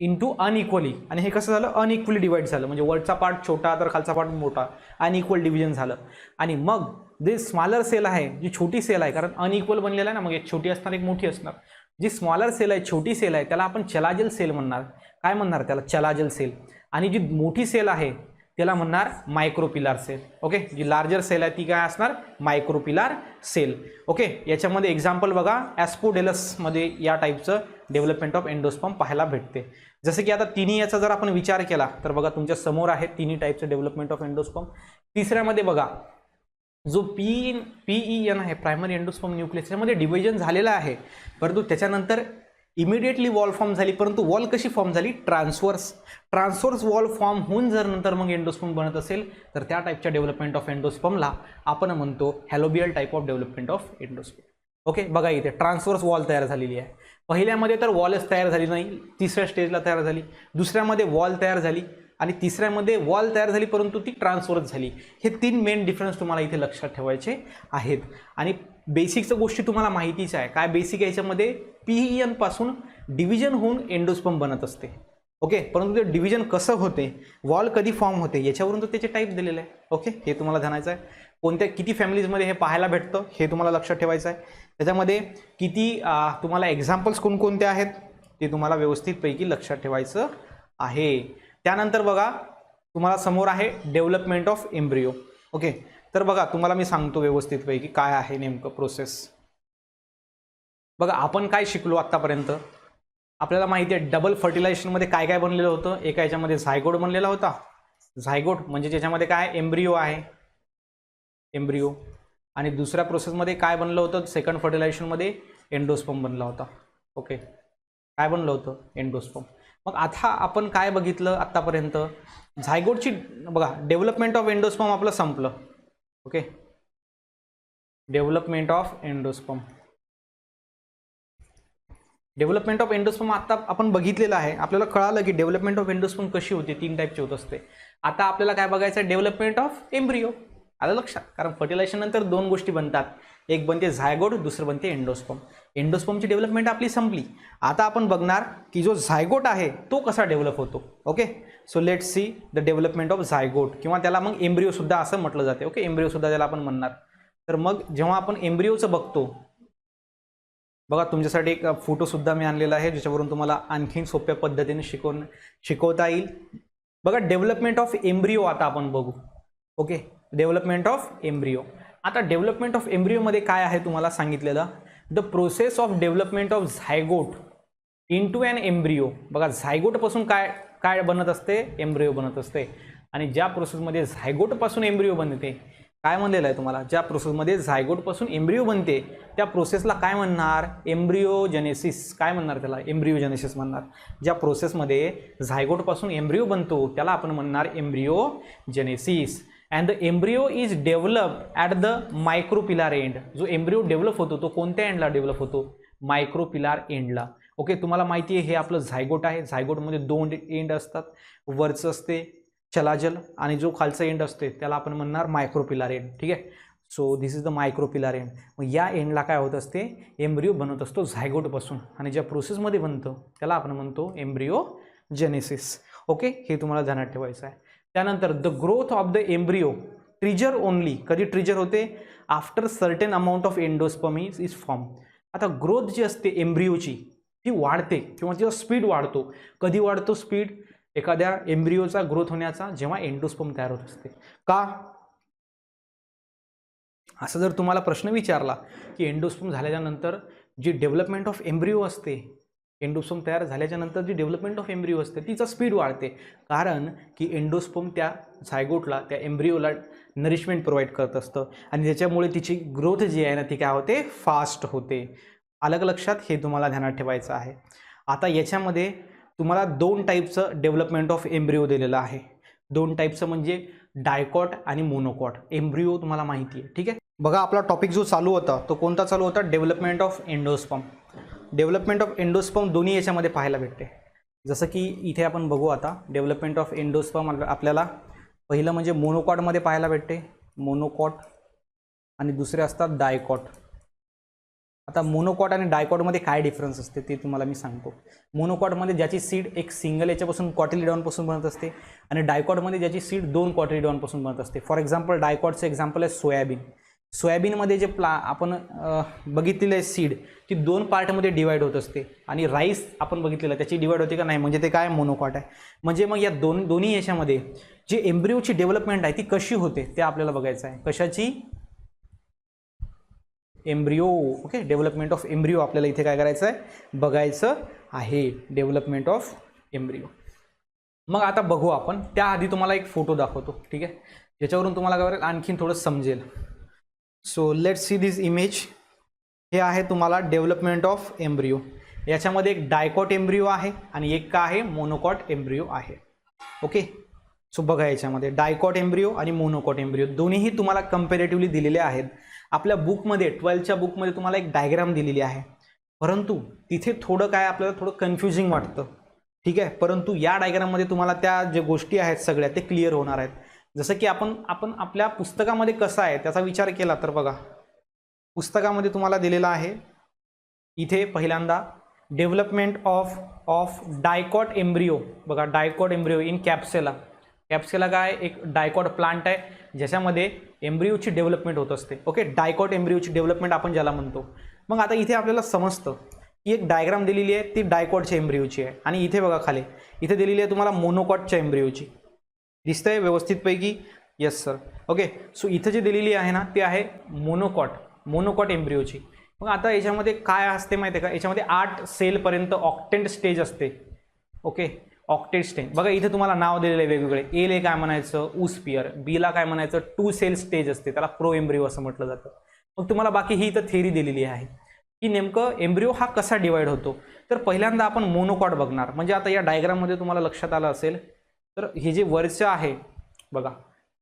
इंटू अनइक्वली, आणि हे कसं झालं, अनइक्वली डिवाइड झालं, म्हणजे वरचा पार्ट छोटा तर खालचा पार्ट मोठा, अनइक्वल डिव्हिजन झालं. आणि मग जे स्मॉलर सेल आहे, जी छोटी सेल आहे, कारण अनइक्वल बनलेला आहे ना, मग एक छोटी असणार एक मोठी असणार, जी स्मॉलर सेल आहे छोटी सेल आहे त्याला आपण चलाजल सेल म्हणणार. काय म्हणणार त्याला, चलाजल सेल. आणि जी मोठी सेल आहे त्याला म्हणणार मायक्रोपिलार सेल. ओके, जी लार्जर सेल आहे ती काय असणार, मायक्रोपिलार सेल. ओके, याच्यामध्ये एक्झाम्पल बघा, ॲस्पोडेलसमध्ये या टाईपचं डेव्हलपमेंट ऑफ एंडोस्पर्म पाहायला भेटते. जसं की आता तिन्ही याचा जर आपण विचार केला तर बघा तुमच्या समोर आहे तिन्ही टाईपचं डेव्हलपमेंट ऑफ एंडोस्पर्म. तिसऱ्यामध्ये बघा जो PEN आहे, प्रायमरी एंडोस्पर्म न्यूक्लियस, त्याच्यामध्ये डिव्हिजन झालेलं आहे, परंतु त्याच्यानंतर इमिडिएटली वॉल फॉर्म झाली. परंतु वॉल कशी फॉर्म झाली, ट्रान्सवर्स वॉल फॉर्म होऊन जर नंतर मग एंडोस्पर्म बनत असेल तर त्या टाईपच्या डेव्हलपमेंट ऑफ एंडोस्पर्मला आपण म्हणतो helobial type of development of endosperm. Okay, बघा इथे ट्रान्सवर्स वॉल तयार झालेली आहे. पहिल्यामध्ये तर वॉलच तयार झाली नाही, तिसऱ्या स्टेजला तयार झाली. दुसऱ्यामध्ये वॉल तयार झाली आणि तिसऱ्यामध्ये वॉल तयार झाली परंतु ती ट्रान्सवर्स झाली. हे 3 मेन डिफरन्स तुम्हाला इथे लक्षात ठेवायचे आहेत. आणि बेसिकच्या गोष्टी तुम्हाला माहितीच आहे. काय बेसिक याच्यामध्ये, PEN पासून डिव्हिजन होऊन एंडोस्पर्म बनत असते. ओके, परंतु ते डिव्हिजन कसं होते, वॉल कधी फॉर्म होते, याच्यावरून तर त्याचे टाईप दिलेले आहे. ओके, हे तुम्हाला जाणायचं आहे. कोणत्या किती फॅमिलीजमध्ये हे पाहायला भेटतं हे तुम्हाला लक्षात ठेवायचं आहे. त्याच्यामध्ये किती तुम्हाला एक्झाम्पल्स कोणकोणते आहेत ते तुम्हाला व्यवस्थितपैकी लक्षात ठेवायचं आहे. त्यानंतर बघा तुम्हाला समोर आहे डेव्हलपमेंट ऑफ एम्ब्रियो. ओके, तर बघा तुम्हाला मी सांगतो व्यवस्थितपैकी काय आहे नेमकं प्रोसेस. बघा आपण काय शिकलो आत्तापर्यंत, आपल्याला माहिती आहे डबल फर्टिलायझेशनमध्ये काय काय बनलेलं होतं. एका याच्यामध्ये झायगोट बनलेला होता. झायगोट म्हणजे ज्याच्यामध्ये काय एम्ब्रियो आहे, एम्ब्रियो. आणि दुसऱ्या प्रोसेसमध्ये काय बनलं होतं, सेकंड फर्टिलायझेशनमध्ये एंडोस्पर्म बनला होता. ओके, काय बनलं होतं, एंडोस्पर्म. मग आता आपण काय बघितलं आत्तापर्यंत, झायगोटची बघा डेव्हलपमेंट ऑफ एंडोस्पर्म आपलं संपलं. Okay, development of endosperm, development of endosperm आता आपण बघितलेलं आहे. आपल्याला कळालं की डेव्हलपमेंट ऑफ एंडोस्पर्म कशी होते, 3 टाईपची होत असते. आता आपल्याला काय बघायचं आहे, डेव्हलपमेंट ऑफ एम्ब्रियो. आलं लक्षात, कारण फर्टिलायझेशन नंतर 2 गोष्टी बनतात, एक बनते झायगोट, दुसरं बनते एंडोस्पर्म. एंडोस्पर्मची डेव्हलपमेंट आपली संपली. आता आपण बघणार की जो झायगोट आहे तो कसा डेव्हलप होतो. Okay, so let's see the development of zygote, किंवा त्याला मग एम्ब्रियो सुद्धा असं म्हटलं जाते. ओके, एम्ब्रियो सुद्धा त्याला आपण म्हणणार. तर मग जेव्हा आपण एम्ब्रियोचं बघतो, बघा तुमच्यासाठी एक फोटो सुद्धा मी आणलेला आहे ज्याच्यावरून तुम्हाला आणखीन सोप्या पद्धतीने शिकवता येईल. बघा डेव्हलपमेंट ऑफ एम्ब्रियो आता आपण बघू. Okay, development of embryo. आता डेव्हलपमेंट ऑफ एम्ब्रियोमध्ये काय आहे तुम्हाला सांगितलेलं, the process of development of zygote into an embryo. बघा झायगोटपासून काय काय बनत असते, एम्ब्रियो बनत असते. आणि ज्या प्रोसेसमध्ये झायगोटपासून एम्ब्रियो बनते, काय म्हणलेलं आहे तुम्हाला, ज्या प्रोसेसमध्ये झायगोटपासून एम्ब्रियो बनते त्या प्रोसेसला काय म्हणणार, एम्ब्रियोजेनेसिस. काय म्हणणार त्याला, एम्ब्रियोजेनेसिस म्हणणार. ज्या प्रोसेसमध्ये झायगोटपासून एम्ब्रियो बनतो त्याला आपण म्हणणार embryogenesis. And the embryo is developed at the micropylar end. जो एम्ब्रियो डेव्हलप होतो तो कोणत्या एंडला डेव्हलप होतो, मायक्रोपिलार एंडला. ओके, तुम्हाला माहिती आहे हे आपलं झायगोट आहे. झायगोटमध्ये 2 एंड असतात, वरचं असते चलाजल आणि जो खालचा एंड असते त्याला आपण म्हणणार मायक्रोपिलार एंड. ठीक आहे, so this is the micropylar end. मग या एंडला काय होत असते, एम्ब्रियो बनत असतो झायगोटपासून, आणि ज्या प्रोसेसमध्ये बनतं त्याला आपण म्हणतो एम्ब्रियोजेनेसिस. ओके, हे तुम्हाला ध्यानात ठेवायचं आहे. त्यानंतर the growth of the embryo trigger only. कधी ट्रिजर होते, after certain amount of endosperm is form. आता ग्रोथ जी असते एम्ब्रियोची ती वाढते किंवा तिचा स्पीड वाढतो. कधी वाढतो स्पीड एखाद्या एम्ब्रियोचा ग्रोथ होण्याचा, जेव्हा एंडोस्पर्म तयार होत असते. का, असं जर तुम्हाला प्रश्न विचारला की एंडोस्पर्म झाल्याच्या नंतर जी डेव्हलपमेंट ऑफ एम्ब्रियो असते, एंडोस्पर्म तयार झाल्याच्या नंतर जी डेव्हलपमेंट ऑफ एम्ब्रियो असते तिचा स्पीड वाढते, कारण की एंडोस्पर्म त्या झायगोटला, त्या एम्ब्रियोला नरिशमेंट प्रोव्हाइड करत असतं आणि त्याच्यामुळे तिची ग्रोथ जी आहे ना ती काय होते, फास्ट होते. अलग लक्षात, हे तुम्हाला ध्यानात ठेवायचं आहे. आता याच्यामध्ये तुम्हाला 2 टाईपचं डेव्हलपमेंट ऑफ एम्ब्रियो दिलेलं आहे. 2 टाईपचं म्हणजे डायकॉट आणि मोनोकॉट एम्ब्रियो तुम्हाला माहिती आहे. ठीक आहे, बघा आपला टॉपिक जो चालू होता तो कोणता चालू होता, development of endosperm. Development of endosperm दोन्ही याच्यामध्ये पाहायला भेटते. जसं की इथे आपण बघू आता डेव्हलपमेंट ऑफ एंडोस्पर्म आपल्याला पहिलं म्हणजे मोनोकॉटमध्ये पाहायला भेटते. मोनोकॉट आणि दुसरे असतात डायकॉट. आता मोनोकॉट आणि डायकॉटमध्ये काय डिफरन्स असते ते तुम्हाला मी सांगतो. मोनोकॉटमध्ये ज्याची सीड एक सिंगल याच्यापासून कॉटिलिडॉनपासून बनत असते आणि डायकॉटमध्ये ज्याची सीड 2 कॉटिलिडॉनपासून बनत असते. फॉर एक्झाम्पल डायकॉटचं एक्झाम्पल आहे सोयाबीन. सोयाबीनमध्ये जे आपण बघितलेलं आहे सीड ती 2 पार्टमध्ये डिवाइड होत असते आणि राईस आपण बघितलेलं त्याची डिवाइड होते का नाही, म्हणजे ते काय मोनोकॉट आहे. म्हणजे मग या दोन्ही याच्यामध्ये जे एम्ब्रिओची डेव्हलपमेंट आहे ती कशी होते ते आपल्याला बघायचं आहे. कशाची? Embryo. Okay, development of embryo आपल्याला इथे काय करायचं आहे, बघायचं आहे. Development of embryo. मग आता बघू आपण. त्याआधी तुम्हाला एक फोटो दाखवतो, ठीक आहे, ज्याच्यावरून तुम्हाला काय आणखीन थोडं समजेल. So let's see this image. हे आहे तुम्हाला डेव्हलपमेंट ऑफ एम्ब्रिओ. याच्यामध्ये एक डायकॉट एम्ब्रिओ आहे आणि एक का आहे, मोनोकॉट एम्ब्रिओ आहे. ओके, सो बघा याच्यामध्ये डायकॉट एम्ब्रिओ आणि मोनोकॉट एम्ब्रिओ दोन्हीही तुम्हाला कंपॅरेटिव्हली दिलेले आहेत. आपल्या बुकमध्ये 12च्या बुकमध्ये तुम्हाला एक डायग्राम दिलेली आहे, परंतु तिथे थोडं काय आपल्याला थोडं कन्फ्युजिंग वाटतं, ठीक आहे. परंतु या डायग्राममध्ये तुम्हाला त्या ज्या गोष्टी आहेत सगळ्या ते क्लिअर होणार आहेत. जसं की आपण आपल्या पुस्तकामध्ये कसं आहे त्याचा विचार केला तर बघा, पुस्तकामध्ये तुम्हाला दिलेला आहे इथे पहिल्यांदा डेव्हलपमेंट ऑफ डायकॉट एम्ब्रिओ. बघा, डायकॉट एम्ब्रिओ इन कॅप्सेला. कॅप्सेला काय, एक डायकॉट प्लांट आहे ज्याच्यामध्ये एम्ब्रिओची डेव्हलपमेंट होत असते. ओके, डायकॉट एम्ब्रिओची डेव्हलपमेंट आपण ज्याला म्हणतो. मग आता इथे आपल्याला समजतं की एक डायग्राम दिलेली आहे ती डायकॉटच्या एम्ब्रिओची आहे आणि इथे बघा खाली इथे दिलेली आहे तुम्हाला मोनोकॉटच्या एम्ब्रिओची. दिसतंय व्यवस्थितपैकी? Yes sir. ओके, सो इथं जे दिलेली आहे ना ती आहे मोनोकॉट एम्ब्रिओची. मग आता याच्यामध्ये काय असते माहिती आहे का, याच्यामध्ये 8 सेलपर्यंत ऑक्टेंट स्टेज असते. ओके, ऑक्टेट स्टेज बघा इथे तुम्हाला नाव दिलेलं आहे वेगवेगळे. एला काय म्हणायचं, ऊस्पियर. बीला काय म्हणायचं, 2 सेल स्टेज असते, त्याला प्रो एम्ब्रिओ असं म्हटलं जातं. मग तुम्हाला बाकी ही इथं थेअरी दिलेली आहे की नेमकं एम्ब्रिओ हा कसा डिवाइड होतो. तर पहिल्यांदा आपण मोनोकॉट बघणार. म्हणजे आता या डायग्राममध्ये तुम्हाला लक्षात आलं असेल तर हे जे वरचं आहे बघा,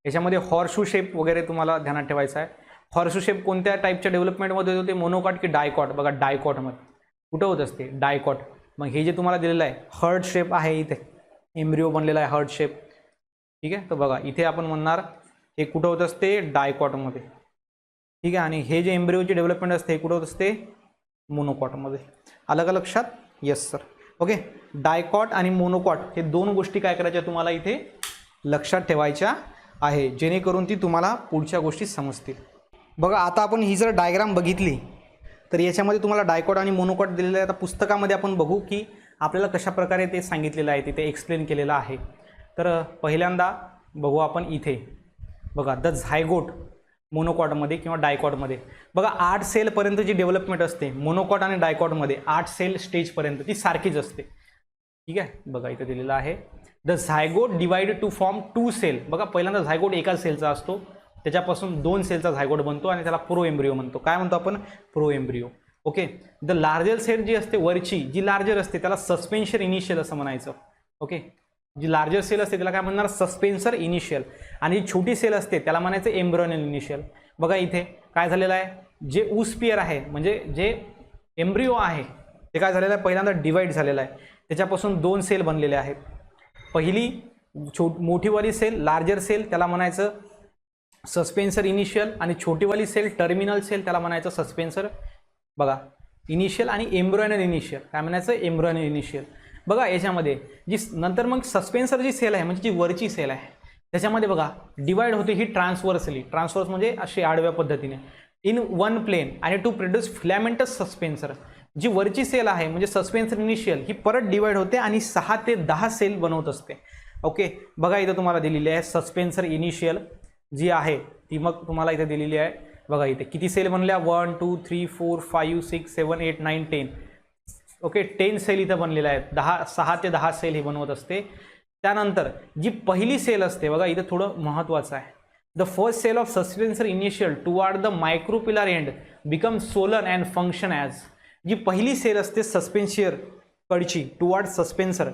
याच्यामध्ये हॉर्सशू शेप वगैरे तुम्हाला ध्यानात ठेवायचं आहे. हॉर्सशू शेप कोणत्या टाईपच्या डेव्हलपमेंटमध्ये होते, मोनोकॉट की डायकॉट. बघा, डायकॉटमध्ये कुठं होत असते, डायकॉट. मग हे जे तुम्हाला दिलेलं आहे हर्ट शेप आहे, इथे एम्ब्रिओ बनलेला आहे हर्ट शेप, ठीक आहे. तर बघा इथे आपण म्हणणार हे कुठं होत असते, डायकॉटमध्ये, ठीक आहे. आणि हे जे एम्ब्रिओची डेव्हलपमेंट असते हे कुठं होत असते, मोनोकॉटमध्ये. आलं का लक्षात? Yes sir. ओके, डायकॉट आणि मोनोकॉट हे 2 गोष्टी काय करायच्या तुम्हाला इथे लक्षात ठेवायच्या आहे, जेणेकरून ती तुम्हाला पुढच्या गोष्टी समजतील. बघा आता आपण ही जर डायग्राम बघितली तर याच्यामध्ये तुम्हाला डायकॉट आणि मोनोकॉट दिलेलं आहे. आता पुस्तकामध्ये आपण बघू की आपल्याला कशा प्रकारे ते सांगितलेलं आहे, तिथे एक्सप्लेन केलेलं आहे. तर पहिल्यांदा बघू आपण इथे बघा, द झायगोट मोनोकॉटमध्ये किंवा डायकॉटमध्ये बघा 8 सेलपर्यंतची डेव्हलपमेंट असते. मोनोकॉट आणि डायकॉटमध्ये 8 सेल स्टेजपर्यंत ती सारखीच असते, ठीक आहे. बघा इथे दिलेलं आहे the zygote divide to form 2 cell. बघा पहिल्यांदा झायगोट एका सेलचा असतो, त्याच्यापासून 2 सेलचा झायगोट बनतो आणि त्याला प्रो एम्ब्रिओ म्हणतो. काय म्हणतो आपण, proembryo. Okay, the larger cell जी असते वरची, जी लार्जर असते त्याला सस्पेन्शन इनिशियल असं म्हणायचं. ओके, जी लार्जर सेल असते त्याला काय म्हणणार, सस्पेन्सर इनिशियल. आणि जी छोटी सेल असते त्याला म्हणायचं एम्ब्रियोनियल इनिशियल. बघा इथे काय झालेलं आहे, जे ऊस्पियर आहे म्हणजे जे एम्ब्रिओ आहे ते काय झालेलं आहे, पहिल्यांदा डिवाइड झालेलं आहे. त्याच्यापासून 2 सेल बनलेले आहेत. पहिली मोठीवाली सेल लार्जर सेल त्याला म्हणायचं सस्पेन्सर इनिशियल आणि छोटीवाली सेल टर्मिनल सेल त्याला म्हणायचं सस्पेन्सर बघा इनिशियल आणि एम्ब्रियोनियल इनिशियल काय म्हणायचं, एम्ब्रियोनियल इनिशियल. बघा याच्यामध्ये जी नंतर मग सस्पेन्सर जी सेल आहे म्हणजे जी वरची सेल आहे त्याच्यामध्ये बघा डिवाइड होते ही ट्रान्सवर्सली. ट्रान्सवर्स म्हणजे अशी आडव्या पद्धतीने इन 1 प्लेन आणि टू प्रोड्यूस फिलामेंटस सस्पेन्सर. जी वरची सेल आहे म्हणजे सस्पेन्सर इनिशियल ही परत डिवाइड होते आणि 6 ते 10 सेल बनवत असते. ओके, बघा इथं तुम्हाला दिलेली आहे सस्पेन्सर इनिशियल जी आहे ती, मग तुम्हाला इथे दिलेली आहे. बघा इथे किती सेल बनल्या, 1 2 3 4 5 6 7 8 9 10. ओके, 10 सेल इथं बनलेल्या आहेत. 6 ते 10 सेल हे बनवत असते. त्यानंतर जी पहिली सेल असते बघा इथं थोडं महत्त्वाचं आहे, the first cell of suspensor initial toward the micropylar end become swollen and function as. जी पहिली सेल असते सस्पेन्शियर कडची टुवार्ड सस्पेन्सर,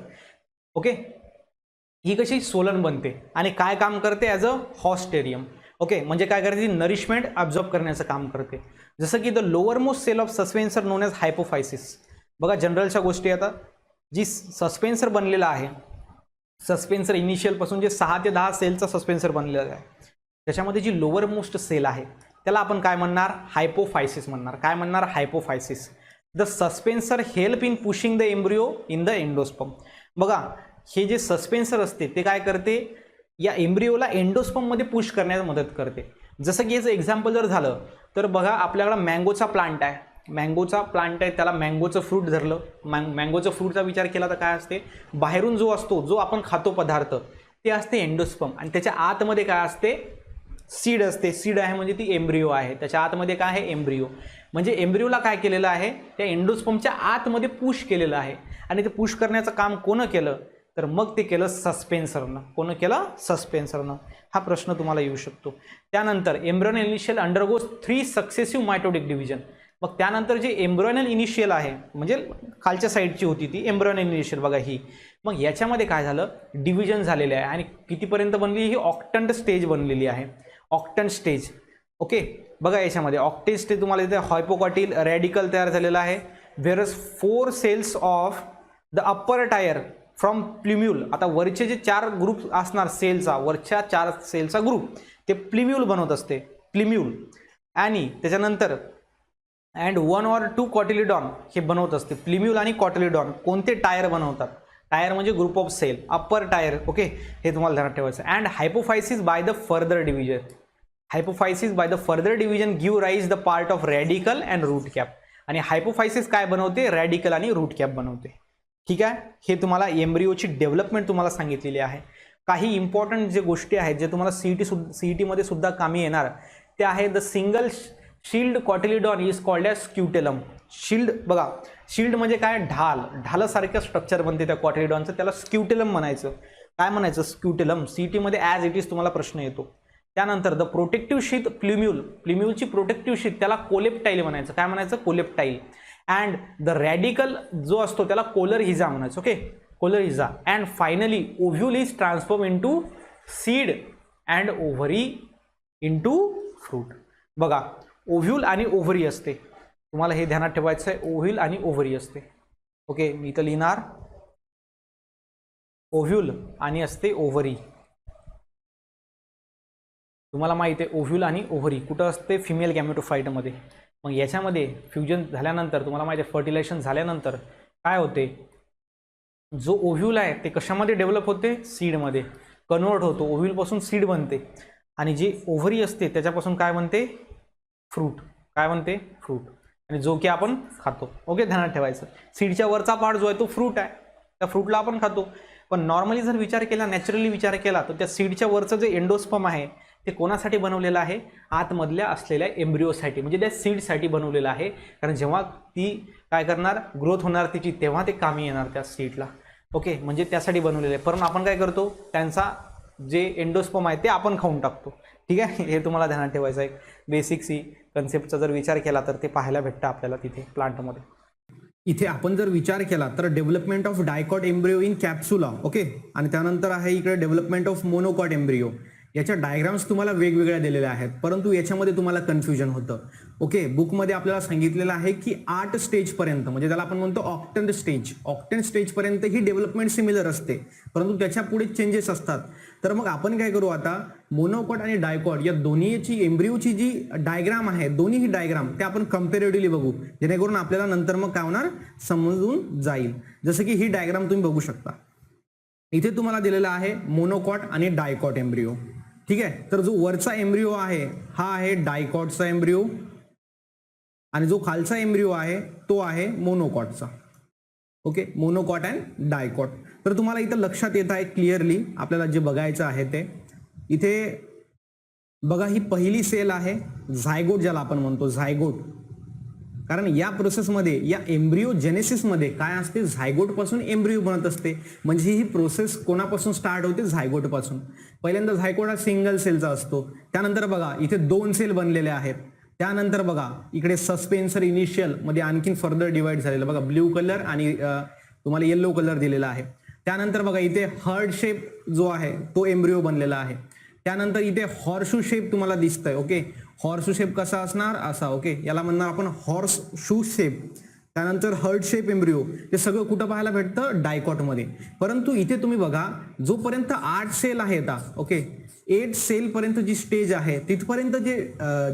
ओके, ही कशी सोलन बनते आणि काय काम करते, ॲज अ हॉस्टेरियम. ओके, म्हणजे काय करते, नरिशमेंट ॲब्झॉर्ब करण्याचं काम करते. जसं की the lowermost cell of suspensor known as hypophysis. बघा जनरलच्या गोष्टी आता जी सस्पेन्सर बनलेला आहे, सस्पेन्सर इनिशियलपासून जे 6 ते 10 सेलचा सस्पेन्सर बनलेला आहे त्याच्यामध्ये जी लोअर मोस्ट सेल आहे त्याला आपण काय म्हणणार, हायपोफायसिस म्हणणार. काय म्हणणार, hypophysis. The suspensor help in pushing the embryo in the endosperm. बघा हे जे सस्पेन्सर असते ते काय करते, या एम्ब्रिओला एंडोस्पर्ममध्ये पुश करण्यास मदत करते. जसं की याचं एक्झाम्पल जर झालं तर बघा आपल्याकडं मँगोचा प्लांट आहे, मँगोचा प्लांट आहे, त्याला मँगोचं फ्रूट धरलं, मँगोचं फ्रूटचा विचार केला तर काय असते, बाहेरून जो असतो जो आपण खातो पदार्थ ते असते एंडोस्पर्म, आणि त्याच्या आतमध्ये काय असते, सीड असते. सीड आहे म्हणजे ती एम्ब्रिओ आहे, त्याच्या आतमध्ये काय आहे, एम्ब्रिओ. म्हणजे एम्ब्रिओला काय केलेलं आहे, त्या एंडोस्पर्मच्या आतमध्ये पुश केलेलं आहे. आणि ते पुश करण्याचं काम कोण केलं, तर मग ते केलं सस्पेन्सरनं. कोण केलं, सस्पेन्सरनं. हा प्रश्न तुम्हाला येऊ शकतो. त्यानंतर embryonal initial undergoes 3 successive mitotic division. मग त्यानंतर जे एम्ब्रियोनल इनिशियल आहे म्हणजे खालच्या साईडची होती ती एम्ब्रियोनल इनिशियल बघा ही, मग याच्यामध्ये काय झालं, डिव्हिजन झालेले आहे. आणि कितीपर्यंत बनली ही, ऑक्टंट स्टेज बनलेली आहे, ऑक्टंट स्टेज. ओके बघा याच्यामध्ये ऑक्टेन स्टेज तुम्हाला इथे हायपोकॉटिल रॅडिकल तयार झालेला आहे. Whereas 4 cells of the upper tier from plumule. आता वरचे जे 4 ग्रुप असणार सेलचा, वरच्या 4 सेलचा ग्रुप ते प्लिम्यूल बनवत असते, प्लिम्यूल. आणि त्याच्यानंतर अँड 1 or 2 कॉटिलिडॉन हे बनवत असते. प्लिम्यूल आणि कॉटिलिडॉन कोणते टायर बनवतात, टायर म्हणजे group of cell, upper tier. Okay हे तुम्हाला ध्यानात ठेवायचं. And hypophysis by the further division. Hypophysis by the further division give rise the part of radical and root cap. आणि हायपोफायसिस काय बनवते, रॅडिकल आणि रूट कॅप बनवते. ठीक आहे, हे तुम्हाला एम्ब्रिओची डेव्हलपमेंट तुम्हाला सांगितलेली आहे. काही इम्पॉर्टंट जे गोष्टी आहेत जे तुम्हाला सीईटीमध्ये सुद्धा कामी येणार ते आहे, the single shield cotyledon is called as scutellum. Shield बघा, शिल्ड म्हणजे काय, ढाल, ढालासारखं स्ट्रक्चर बनते त्या कॉटिलिडॉनचं, त्याला स्क्युटेलम म्हणायचं. काय म्हणायचं, स्क्युटेलम. सीईटीमध्ये ॲज इट इज तुम्हाला प्रश्न येतो. त्यानंतर द प्रोटेक्टिव्ह शीथ प्लिम्यूल, प्लिम्यूलची प्रोटेक्टिव्ह शीथ त्याला कोलेप्टाईल म्हणायचं. काय म्हणायचं, कोलेप्टाईल. अँड द रॅडिकल जो असतो त्याला कोलर हिजा म्हणायचं. Okay coleorhiza. And finally ovule is transform into seed and ovary into fruit. बघा ओव्ह्यूल आणि ओव्हरी असते, तुम्हाला हे ध्यानात ठेवायचं आहे, ओव्ह्यूल आणि ओव्हरी असते. ओके मी इथं लिहिणार ओव्ह्यूल आणि असते ओव्हरी. तुम्हाला माहिती आहे ओव्ह्यूल आणि ओव्हरी कुठं असते, फिमेल गॅमेटोफाइटमध्ये. मग याच्यामध्ये फ्युजन झाल्यानंतर तुम्हाला माहिती आहे फर्टिलायझेशन झाल्यानंतर काय होते, जो ओव्ह्यूल आहे ते कशामध्ये डेव्हलप होते, सीडमध्ये कन्वर्ट होतो. ओव्ह्यूलपासून सीड बनते आणि जी ओव्हरी असते त्याच्यापासून काय बनते, फ्रूट. काय बनते, फ्रूट. आणि जो की आपण खातो. ओके ध्यानात ठेवायचं, सीडच्या वरचा पार्ट जो आहे तो फ्रूट आहे, त्या फ्रूटला आपण खातो. पण नॉर्मली जर विचार केला, नॅचरली विचार केला तर त्या सीडच्या वरचं जे एंडोस्पर्म आहे ते कोणासाठी बनवलेलं आहे, आतमधल्या असलेल्या एम्ब्रिओसाठी म्हणजे त्या सीडसाठी बनवलेलं आहे. कारण जेव्हा ती काय करणार, ग्रोथ होणार तिची, तेव्हा ते कामी येणार त्या सीडला. ओके म्हणजे त्यासाठी बनवलेलं आहे. पण आपण काय करतो, त्यांचा जे एंडोस्पर्म आहे ते आपण खाऊन टाकतो. ठीक आहे, हे तुम्हाला ध्यानात ठेवायचं आहे. बेसिक सी कन्सेप्टचा जर विचार केला तर ते पाहायला भेटतं आपल्याला तिथे प्लांटमध्ये. इथे आपण जर विचार केला तर development of dicot embryo in capsella. Okay आणि त्यानंतर आहे इकडे डेव्हलपमेंट ऑफ मोनोकॉट एम्ब्रिओ. याच्या डायग्राम्स तुम्हाला वेगवेगळ्या दिलेल्या आहेत, परंतु याच्यामध्ये तुम्हाला कन्फ्युजन होतं. ओके बुकमध्ये आपल्याला सांगितलेलं आहे की 8 स्टेजपर्यंत म्हणजे त्याला आपण म्हणतो ऑक्टन स्टेज, ऑक्टन स्टेजपर्यंत ही डेव्हलपमेंट सिमिलर असते, परंतु त्याच्या पुढे चेंजेस असतात. तर मग आपण काय करू आता, मोनोकॉट आणि डायकॉट या दोन्हीची एम्ब्रिओची जी डायग्राम आहे, दोन्ही ही डायग्राम ते आपण कम्पॅरेटिव्हली बघू, जेणेकरून आपल्याला नंतर मग काय होणार, समजून जाईल. जसं की ही डायग्राम तुम्ही बघू शकता. इथे तुम्हाला दिलेला आहे मोनोकॉट आणि डायकॉट एम्ब्रिओ. ठीक आहे, तर जो वरचा एम्ब्रिओ आहे हा आहे डायकॉटचा एम्ब्रिओ आणि जो खालचा एम्ब्रिओ आहे तो आहे मोनोकॉटचा. Okay monocot and dicot. तर तुम्हाला इथं लक्षात येत आहे क्लिअरली आपल्याला जे बघायचं आहे ते. इथे बघा ही पहिली सेल आहे झायगोट, ज्याला आपण म्हणतो झायगोट. कारण या प्रोसेसमध्ये, या एम्ब्रिओ जेनेसिसमध्ये काय असते, झायगोट पासून एम्ब्रिओ बनत असते. म्हणजे ही प्रोसेस कोणापासून स्टार्ट होते, झायगोट पासून. पहिल्यांदा झायगोट हा सिंगल सेलचा असतो, त्यानंतर बघा इथे 2 सेल बनलेले आहेत. त्यानंतर बघा इकडे सस्पेन्सर इनिशियल मध्ये आणखीन फर्दर डिवाइड झालेलं बघा, ब्ल्यू कलर आणि तुम्हाला येलो कलर दिलेला आहे. त्यानंतर बघा इथे हार्ट शेप जो आहे तो एम्ब्रिओ बनलेला आहे. त्यानंतर इथे हॉर्सशू शेप तुम्हाला दिसतंय. ओके हॉर्सशू शेप कसा असणार, असा. ओके याला म्हणणार आपण हॉर्स शू शेप. त्यानंतर हर्ट शेप एम्ब्रिओ, हे सगळं कुठं पाहायला भेटतं, डायकॉटमध्ये. परंतु इथे तुम्ही बघा जोपर्यंत 8 सेल आहेत, ओके 8 सेल पर्यंत जी स्टेज आहे तिथपर्यंत जे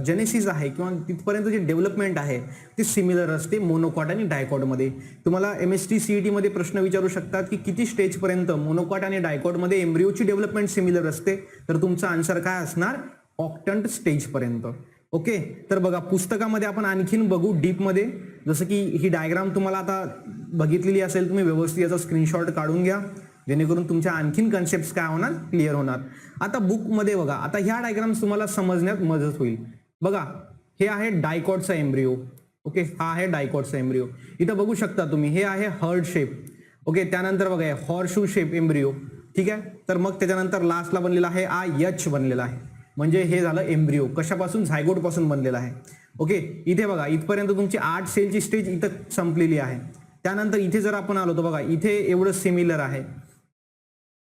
जेनेसिस आहे किंवा तिथपर्यंत जे डेव्हलपमेंट आहे ते सिमिलर असते मोनोकॉट आणि डायकॉटमध्ये. तुम्हाला MST CET मध्ये प्रश्न विचारू शकतात की किती स्टेज पर्यंत मोनोकॉट आणि डायकॉटमध्ये एम्ब्रिओची डेव्हलपमेंट सिमिलर असते, तर तुमचा आन्सर काय असणार, ऑक्टंट स्टेज पर्यंत. ओके, तर बघा पुस्तकामध्ये आपण आणखीन बघू डीपमध्ये, जसं की ही डायग्राम तुम्हाला आता बघितलेली असेल, तुम्ही व्यवस्थित याचा स्क्रीनशॉट काढून घ्या जेणेकरून तुमच्या आणखीन कन्सेप्ट काय होणार, क्लिअर होणार. आता बुकमध्ये बघा, आता ह्या डायग्राम्स तुम्हाला समजण्यात मदत होईल. बघा हे आहे डायकॉटचा एम्ब्रिओ. ओके, हा आहे डायकॉटचा एम्ब्रिओ. इथं बघू शकता तुम्ही, हे आहे हर्ड शेप. ओके, त्यानंतर बघा हॉर्शू शेप एम्ब्रिओ. ठीक आहे, तर मग त्याच्यानंतर लास्टला बनलेला आहे एच बनलेला आहे, म्हणजे हे झालं एम्ब्रिओ. कशापासून, झायगोट पासून बनलेला आहे. ओके, इथे बघा इथपर्यंत तुमची 8 सेलची स्टेज इथं संपलेली आहे. त्यानंतर इथे जर आपण आलो तर बघा इथे एवढं सिमिलर आहे.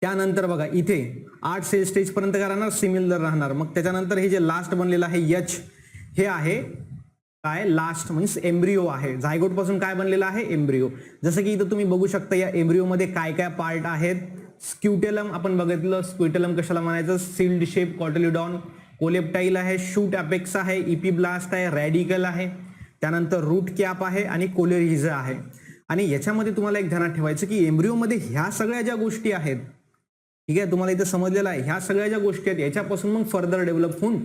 त्यानंतर बघा इथे 8 सेल स्टेज पर्यंत काय राहणार, सिमिलर राहणार. मग त्याच्यानंतर हे जे लास्ट बनलेलं आहे एच, हे आहे काय, लास्ट म्हणजे एम्ब्रिओ आहे. झायगोट पासून काय बनलेलं आहे, एम्ब्रिओ. जसं की इथं तुम्ही बघू शकता या एम्ब्रिओ मध्ये काय काय पार्ट आहेत. स्क्युटेलम आपण बघितलं, स्क्युटेलम कशाला म्हणायचं, सील्ड शेप कॉटिलिडॉन, कोलेप्टाईल आहे, शूट अपेक्स आहे, इपिब्लास्ट आहे, रॅडिकल आहे, त्यानंतर रूट कॅप आहे आणि कोलेरिझा आहे. आणि याच्यामध्ये तुम्हाला एक ध्यानात ठेवायचं की एम्ब्रिओमध्ये ह्या सगळ्या ज्या गोष्टी आहेत, ठीक आहे, तुम्हाला इथं समजलेलं आहे, ह्या सगळ्या ज्या गोष्टी आहेत याच्यापासून मग फर्दर डेव्हलप होऊन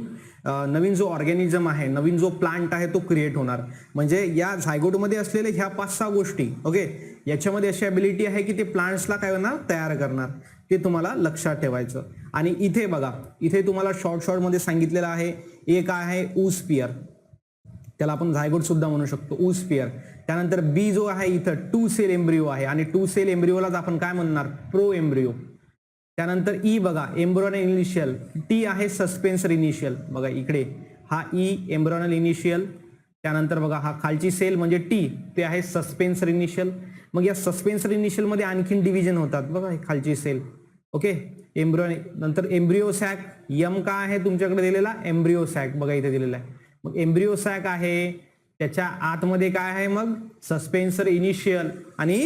नवीन जो ऑर्गॅनिझम आहे, नवीन जो प्लांट आहे तो क्रिएट होणार. म्हणजे या झायगोटमध्ये असलेल्या ह्या 5-6 गोष्टी, ओके, याच्यामध्ये अशी ॲबिलिटी आहे की ते प्लांट्सला काय होणार, तयार करणार. ते तुम्हाला लक्षात ठेवायचं. आणि इथे बघा, इथे तुम्हाला शॉर्टमध्ये सांगितलेलं आहे, एक आहे ऊसपियर, त्याला आपण झायगोट सुद्धा म्हणू शकतो, ऊसपियर. त्यानंतर बी जो आहे इथं 2 सेल एम्ब्रिओ आहे आणि 2 सेल एम्ब्रिओलाच आपण काय म्हणणार, प्रो एम्ब्रिओ. त्यानंतर ई बघा एम्ब्रियोनल इनिशियल, टी आहे सस्पेन्सर इनिशियल. बघा इकडे हा ई एम्ब्रियोनल इनिशियल. त्यानंतर बघा हा खालची सेल म्हणजे टी, ते आहे सस्पेन्सर इनिशियल. मग या सस्पेन्सर इनिशियल मध्ये आणखीन डिव्हिजन होतात. बघा खालची सेल, ओके, एम्ब्रियो. नंतर एम्ब्रिओ सॅक, यम काय आहे तुमच्याकडे दिलेला, एम्ब्रिओ सॅक बघा इथे दिलेला आहे. मग एम्ब्रिओ सॅक आहे, त्याच्या आतमध्ये काय आहे मग, सस्पेन्सर इनिशियल आणि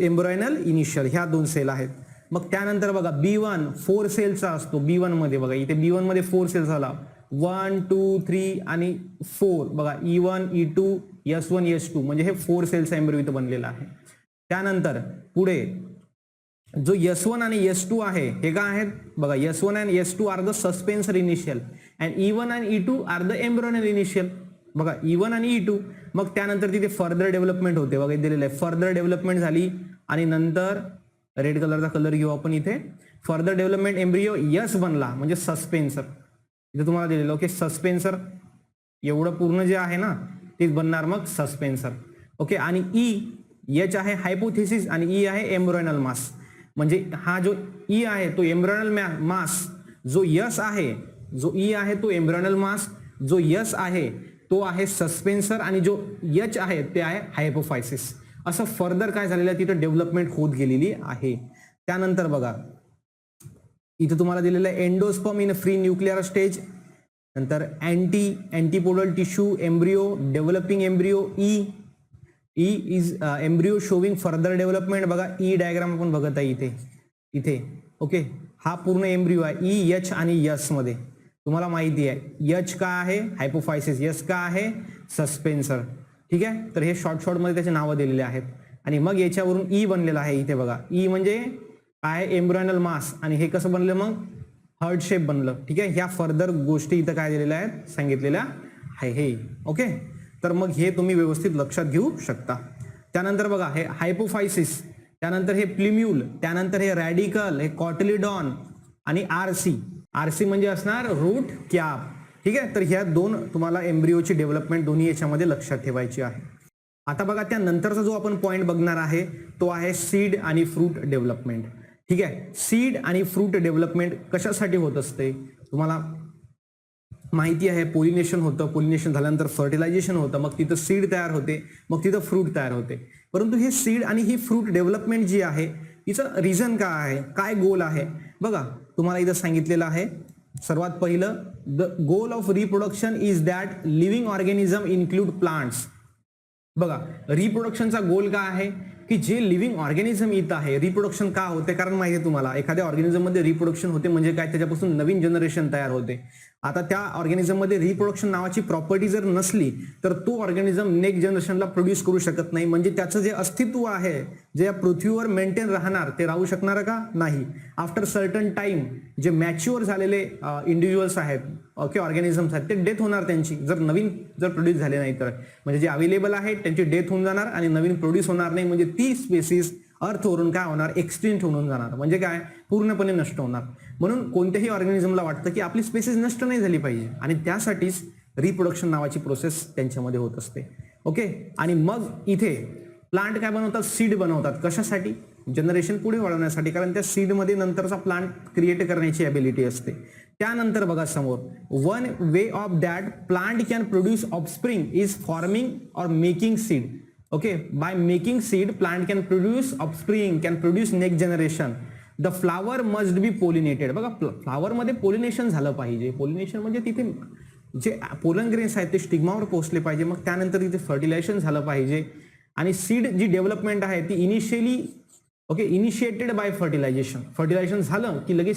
एम्ब्रियोनल इनिशियल, ह्या 2 सेल आहेत. मग त्यानंतर बघा B1 4 सेलचा असतो. B1 मध्ये बघा इथे B1 मध्ये 4 सेल झाला, 1 2 3 आणि 4. बघा E1 E2 S1 S2 म्हणजे हे 4 सेलचा एम्ब्रिओ इथं बनलेला आहे. त्यानंतर पुढे जो S1 आणि S2 आहे हे काय आहेत, बघा S1 आणि S2 are the suspensor initial and E1 आणि E2 R the embryonal initial. बघा E1 आणि E2. मग त्यानंतर तिथे फर्दर डेव्हलपमेंट होते. बघा दिलेलं आहे, फर्दर डेव्हलपमेंट झाली आणि नंतर रेड कलरचा कलर घेऊ आपण इथे, फर्दर डेव्हलपमेंट एम्ब्रिओ यस बनला म्हणजे सस्पेन्सर. इथे तुम्हाला दिलेलं, ओके, सस्पेन्सर एवढं पूर्ण जे आहे ना तेच बनणार मग सस्पेन्सर. ओके, आणि ई एच आहे हायपोथेसिस आणि ई आहे एम्ब्रियोनल मास. म्हणजे हा जो ई आहे तो एम्ब्रियोनल मास, जो यस आहे, जो ई आहे तो एम्ब्रियोनल मास, जो यस आहे तो आहे सस्पेन्सर आणि जो एच आहे ते आहे हायपोफायसिस. असं फर्दर काय झालेलं आहे, तिथं डेव्हलपमेंट होत गेलेली आहे. त्यानंतर बघा इथे तुम्हाला दिलेलं आहे endosperm in free nuclear stage. नंतर antipodal tissue embryo, developing embryo. E is embryo showing further development. बघा ई डायग्राम आपण बघत आहे इथे. ओके, हा पूर्ण एम्ब्रिओ आहे ई एच आणि यस मध्ये. तुम्हाला माहिती आहे एच काय आहे, हायपोफायसिस, यस काय आहे, सस्पेन्सर. ठीक आहे, तर हे शॉर्टमध्ये त्याचे नावं दिलेले आहेत. आणि मग याच्यावरून ई बनलेला आहे. इथे बघा ई म्हणजे काय, एम्ब्रियोनल मास, आणि हे कसं बनलं मग, हर्ट शेप बनलं. ठीक आहे, ह्या फर्दर गोष्टी इथं काय दिलेल्या आहेत, सांगितलेल्या आहे हे. ओके, तर मग हे तुम्ही व्यवस्थित लक्षात घेऊ शकता. त्यानंतर बघा हे हायपोफायसिस, त्यानंतर हे प्लिम्यूल, त्यानंतर हे रॅडिकल, हे कॉटिलिडॉन आणि आरसी म्हणजे असणार रूट कॅप. ठीक आहे, तर ह्या 2 तुम्हाला एम्ब्रिओची डेव्हलपमेंट दोन्ही याच्यामध्ये लक्षात ठेवायची आहे. आता बघा त्यानंतरचा जो आपण पॉईंट बघणार आहे तो आहे सीड आणि फ्रूट डेव्हलपमेंट. ठीक आहे, सीड आणि फ्रूट डेव्हलपमेंट कशासाठी होत असते तुम्हाला माहिती आहे. पोलिनेशन होतं, पोलिनेशन झाल्यानंतर फर्टिलायझेशन होतं, मग तिथं सीड तयार होते, मग तिथं फ्रूट तयार होते. परंतु हे सीड आणि ही फ्रूट डेव्हलपमेंट जी आहे हिचं रिझन काय आहे, काय गोल आहे, बघा तुम्हाला इथं सांगितलेलं आहे. सर्वात पहिलं, the goal of reproduction is that living organism include plants. बघा रिप्रोडक्शनचा गोल काय आहे की जे लिव्हिंग ऑर्गॅनिझम इथं आहे रिप्रोडक्शन का होते, कारण माहिती आहे तुम्हाला एखाद्या ऑर्गॅनिझममध्ये रिप्रोडक्शन होते म्हणजे काय, त्याच्यापासून नवीन जनरेशन तयार होते. आता त्या ऑर्गॅनिझममध्ये रिप्रोडक्शन नावाची प्रॉपर्टी जर नसली तर तो ऑर्गॅनिझम नेक्स्ट जनरेशनला प्रोड्यूस करू शकत नाही. म्हणजे त्याचं जे अस्तित्व आहे जे या पृथ्वीवर मेंटेन राहणार ते राहू शकणार का नाही. आफ्टर सर्टन टाइम जे मॅच्युअर झालेले इंडिव्हिज्युअल्स आहेत ओके ऑर्गॅनिझम्स आहेत ते डेथ होणार त्यांची, जर नवीन जर प्रोड्यूस झाले नाही तर. म्हणजे जे अवेलेबल आहेत त्यांची डेथ होऊन जाणार आणि नवीन प्रोड्यूस होणार नाही. म्हणजे ती स्पेसिस अर्थवरून काय होणार, एक्सटिंक्ट होऊन जाणार, म्हणजे काय पूर्णपणे नष्ट होणार. म्हणून कोणत्याही ऑर्गॅनिझमला वाटतं की आपली स्पेसिस नष्ट नाही झाली पाहिजे आणि त्यासाठीच रिप्रोडक्शन नावाची प्रोसेस त्यांच्यामध्ये होत असते. ओके, आणि मग इथे प्लांट काय बनवतात, सीड बनवतात. कशासाठी, जनरेशन पुढे वाढवण्यासाठी, कारण त्या सीडमध्ये नंतरचा प्लांट क्रिएट करण्याची ॲबिलिटी असते. त्यानंतर बघा समोर, one way of that plant can produce offspring is forming or making seed. Okay, by making seed, plant can produce offspring, can produce next generation. The flower must be pollinated. बघा फ्लावर मध्ये पोलिनेशन झालं पाहिजे. पोलिनेशन म्हणजे तिथे जे पोलन ग्रेन्स आहेत ते स्टिग्मावर पोहोचले पाहिजे, मग त्यानंतर तिथे फर्टिलायझेशन झालं पाहिजे. आणि सीड जी डेव्हलपमेंट आहे ती इनिशिएटेड बाय फर्टिलायझेशन झालं की लगेच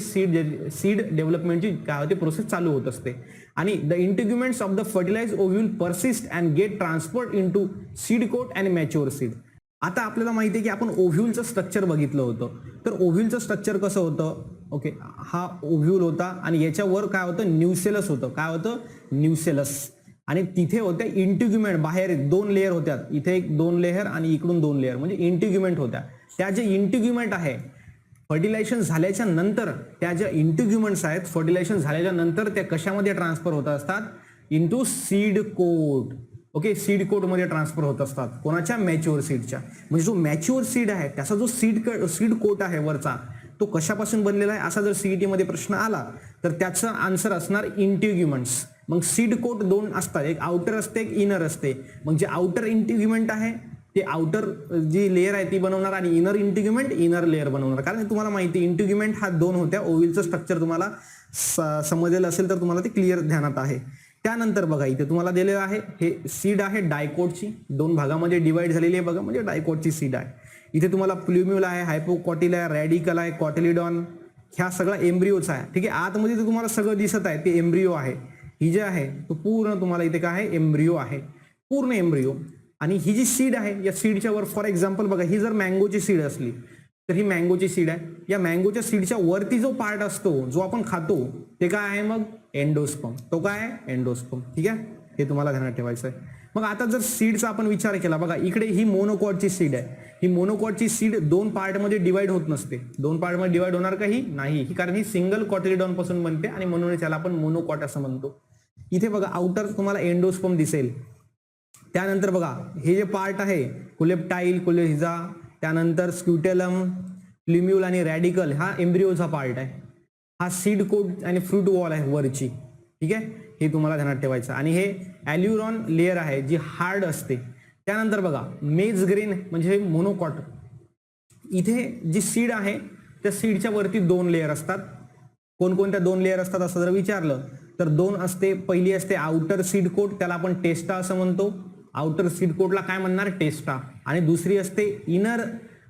सीड डेव्हलपमेंटची काय होते प्रोसेस चालू होत असते. आणि the integuments of the fertilize ovule persist and get transferred into seed coat and mature seed. आता आपल्याला माहिती आहे की आपण ओव्ह्यूलचं स्ट्रक्चर बघितलं होतं. तर ओव्ह्यूलचं स्ट्रक्चर कसं होतं, ओके, हा ओव्ह्यूल होता आणि याच्यावर काय होतं, न्यूसेलस होतं. काय होतं, न्यूसेलस. आणि तिथे होत्या इंटिग्युमेंट, बाहेर 2 लेअर होत्या, इथे एक 2 लेअर आणि इकडून 2 लेअर, म्हणजे इंटिग्युमेंट होत्या. त्या जे इंटिग्युमेंट आहे फर्टिलायझेशन झाल्याच्या नंतर, त्या ज्या इंटिग्युमेंट्स आहेत फर्टिलायझेशन झाल्याच्या नंतर त्या कशामध्ये ट्रान्सफर होत असतात, into seed coat. Okay, seed कोटमध्ये ट्रान्सफर होत असतात. कोणाच्या, मॅच्युअर सीडच्या. म्हणजे जो मॅच्युअर सीड आहे त्याचा जो सीड कोट आहे वरचा, तो कशापासून बनलेला आहे असा जर सीईटी मध्ये प्रश्न आला तर त्याचा आन्सर असणार इंटिग्युमेंट्स. मग सीड कोट 2 असतात, एक आउटर असते एक इनर असते. मग जे आउटर इंटिग्युमेंट आहे ते आउटर जी लेअर आहे ती बनवणार आणि इनर इंटिग्युमेंट इनर लेअर बनवणार. कारण तुम्हाला माहिती इंटिग्युमेंट हा 2 होत्या. ओव्ह्यूलचं स्ट्रक्चर तुम्हाला समजलेलं असेल तर तुम्हाला ते क्लिअर ध्यानात आहे. त्यानंतर बघा इथे तुम्हाला दिलेलं आहे हे सीड आहे डायकोटची, 2 भागामध्ये डिवाइड झालेली आहे बघा, म्हणजे डायकोटची सीड आहे. इथे तुम्हाला प्ल्युम्युल आहे, हायपोकॉटिल आहे, रॅडिकल आहे, कॉटिलिडॉन, ह्या सगळा एम्ब्रिओच आहे. ठीक आहे, आतमध्ये तुम्हाला सगळं दिसत आहे ते एम्ब्रिओ आहे. ही जे आहे तो पूर्ण तुम्हाला इथे काय आहे, एम्ब्रिओ आहे, पूर्ण एम्ब्रिओ. आणि ही जी सीड आहे या सीडच्या वर फॉर एक्झाम्पल बघा, ही जर मँगोची सीड असली तर ही मँगोची सीड आहे. या मँगोच्या सीडच्या वरती जो पार्ट असतो जो आपण खातो ते काय आहे, मग एंडोस्पर्म. तो काय आहे, एंडोस्पर्म. ठीक आहे, हे तुम्हाला ध्यानात ठेवायचं आहे. मग आता जर सीडचा आपण विचार केला बघा, इकडे ही मोनोकॉटची सीड आहे. ही मोनोकॉटची सीड 2 पार्टमध्ये डिवाइड होत नसते. 2 पार्टमध्ये डिवाइड होणार का, ही नाही, कारण ही सिंगल कॉटिलिडॉन पासून बनते आणि म्हणून त्याला आपण मोनोकॉट असं म्हणतो. इथे बघा आउटर तुम्हाला एंडोस्पर्म दिसेल. त्यानंतर बघा हे जे पार्ट आहे कोलेप्टाईल, कोलेहिजा, त्यानंतर स्क्युटेलम, प्ल्युम्युल आणि रॅडिकल, हा एम्ब्रिओचा पार्ट आहे. हा सीड कोट आणि फ्रूट वॉल आहे वरची. ठीक आहे, हे तुम्हाला ध्यानात ठेवायचं. आणि हे ॲल्युरॉन लेअर आहे जी हार्ड असते. त्यानंतर बघा मेज ग्रेन म्हणजे मोनोकॉट. इथे जी सीड आहे त्या सीडच्या वरती 2 लेअर असतात. कोणकोणत्या 2 लेअर असतात असं जर विचारलं तर 2 असते. पहिली असते आउटर सीड कोट, त्याला आपण टेस्टा असं म्हणतो. आउटर सीड कोटला काय म्हणणार, टेस्टा. आणि दुसरी असते इनर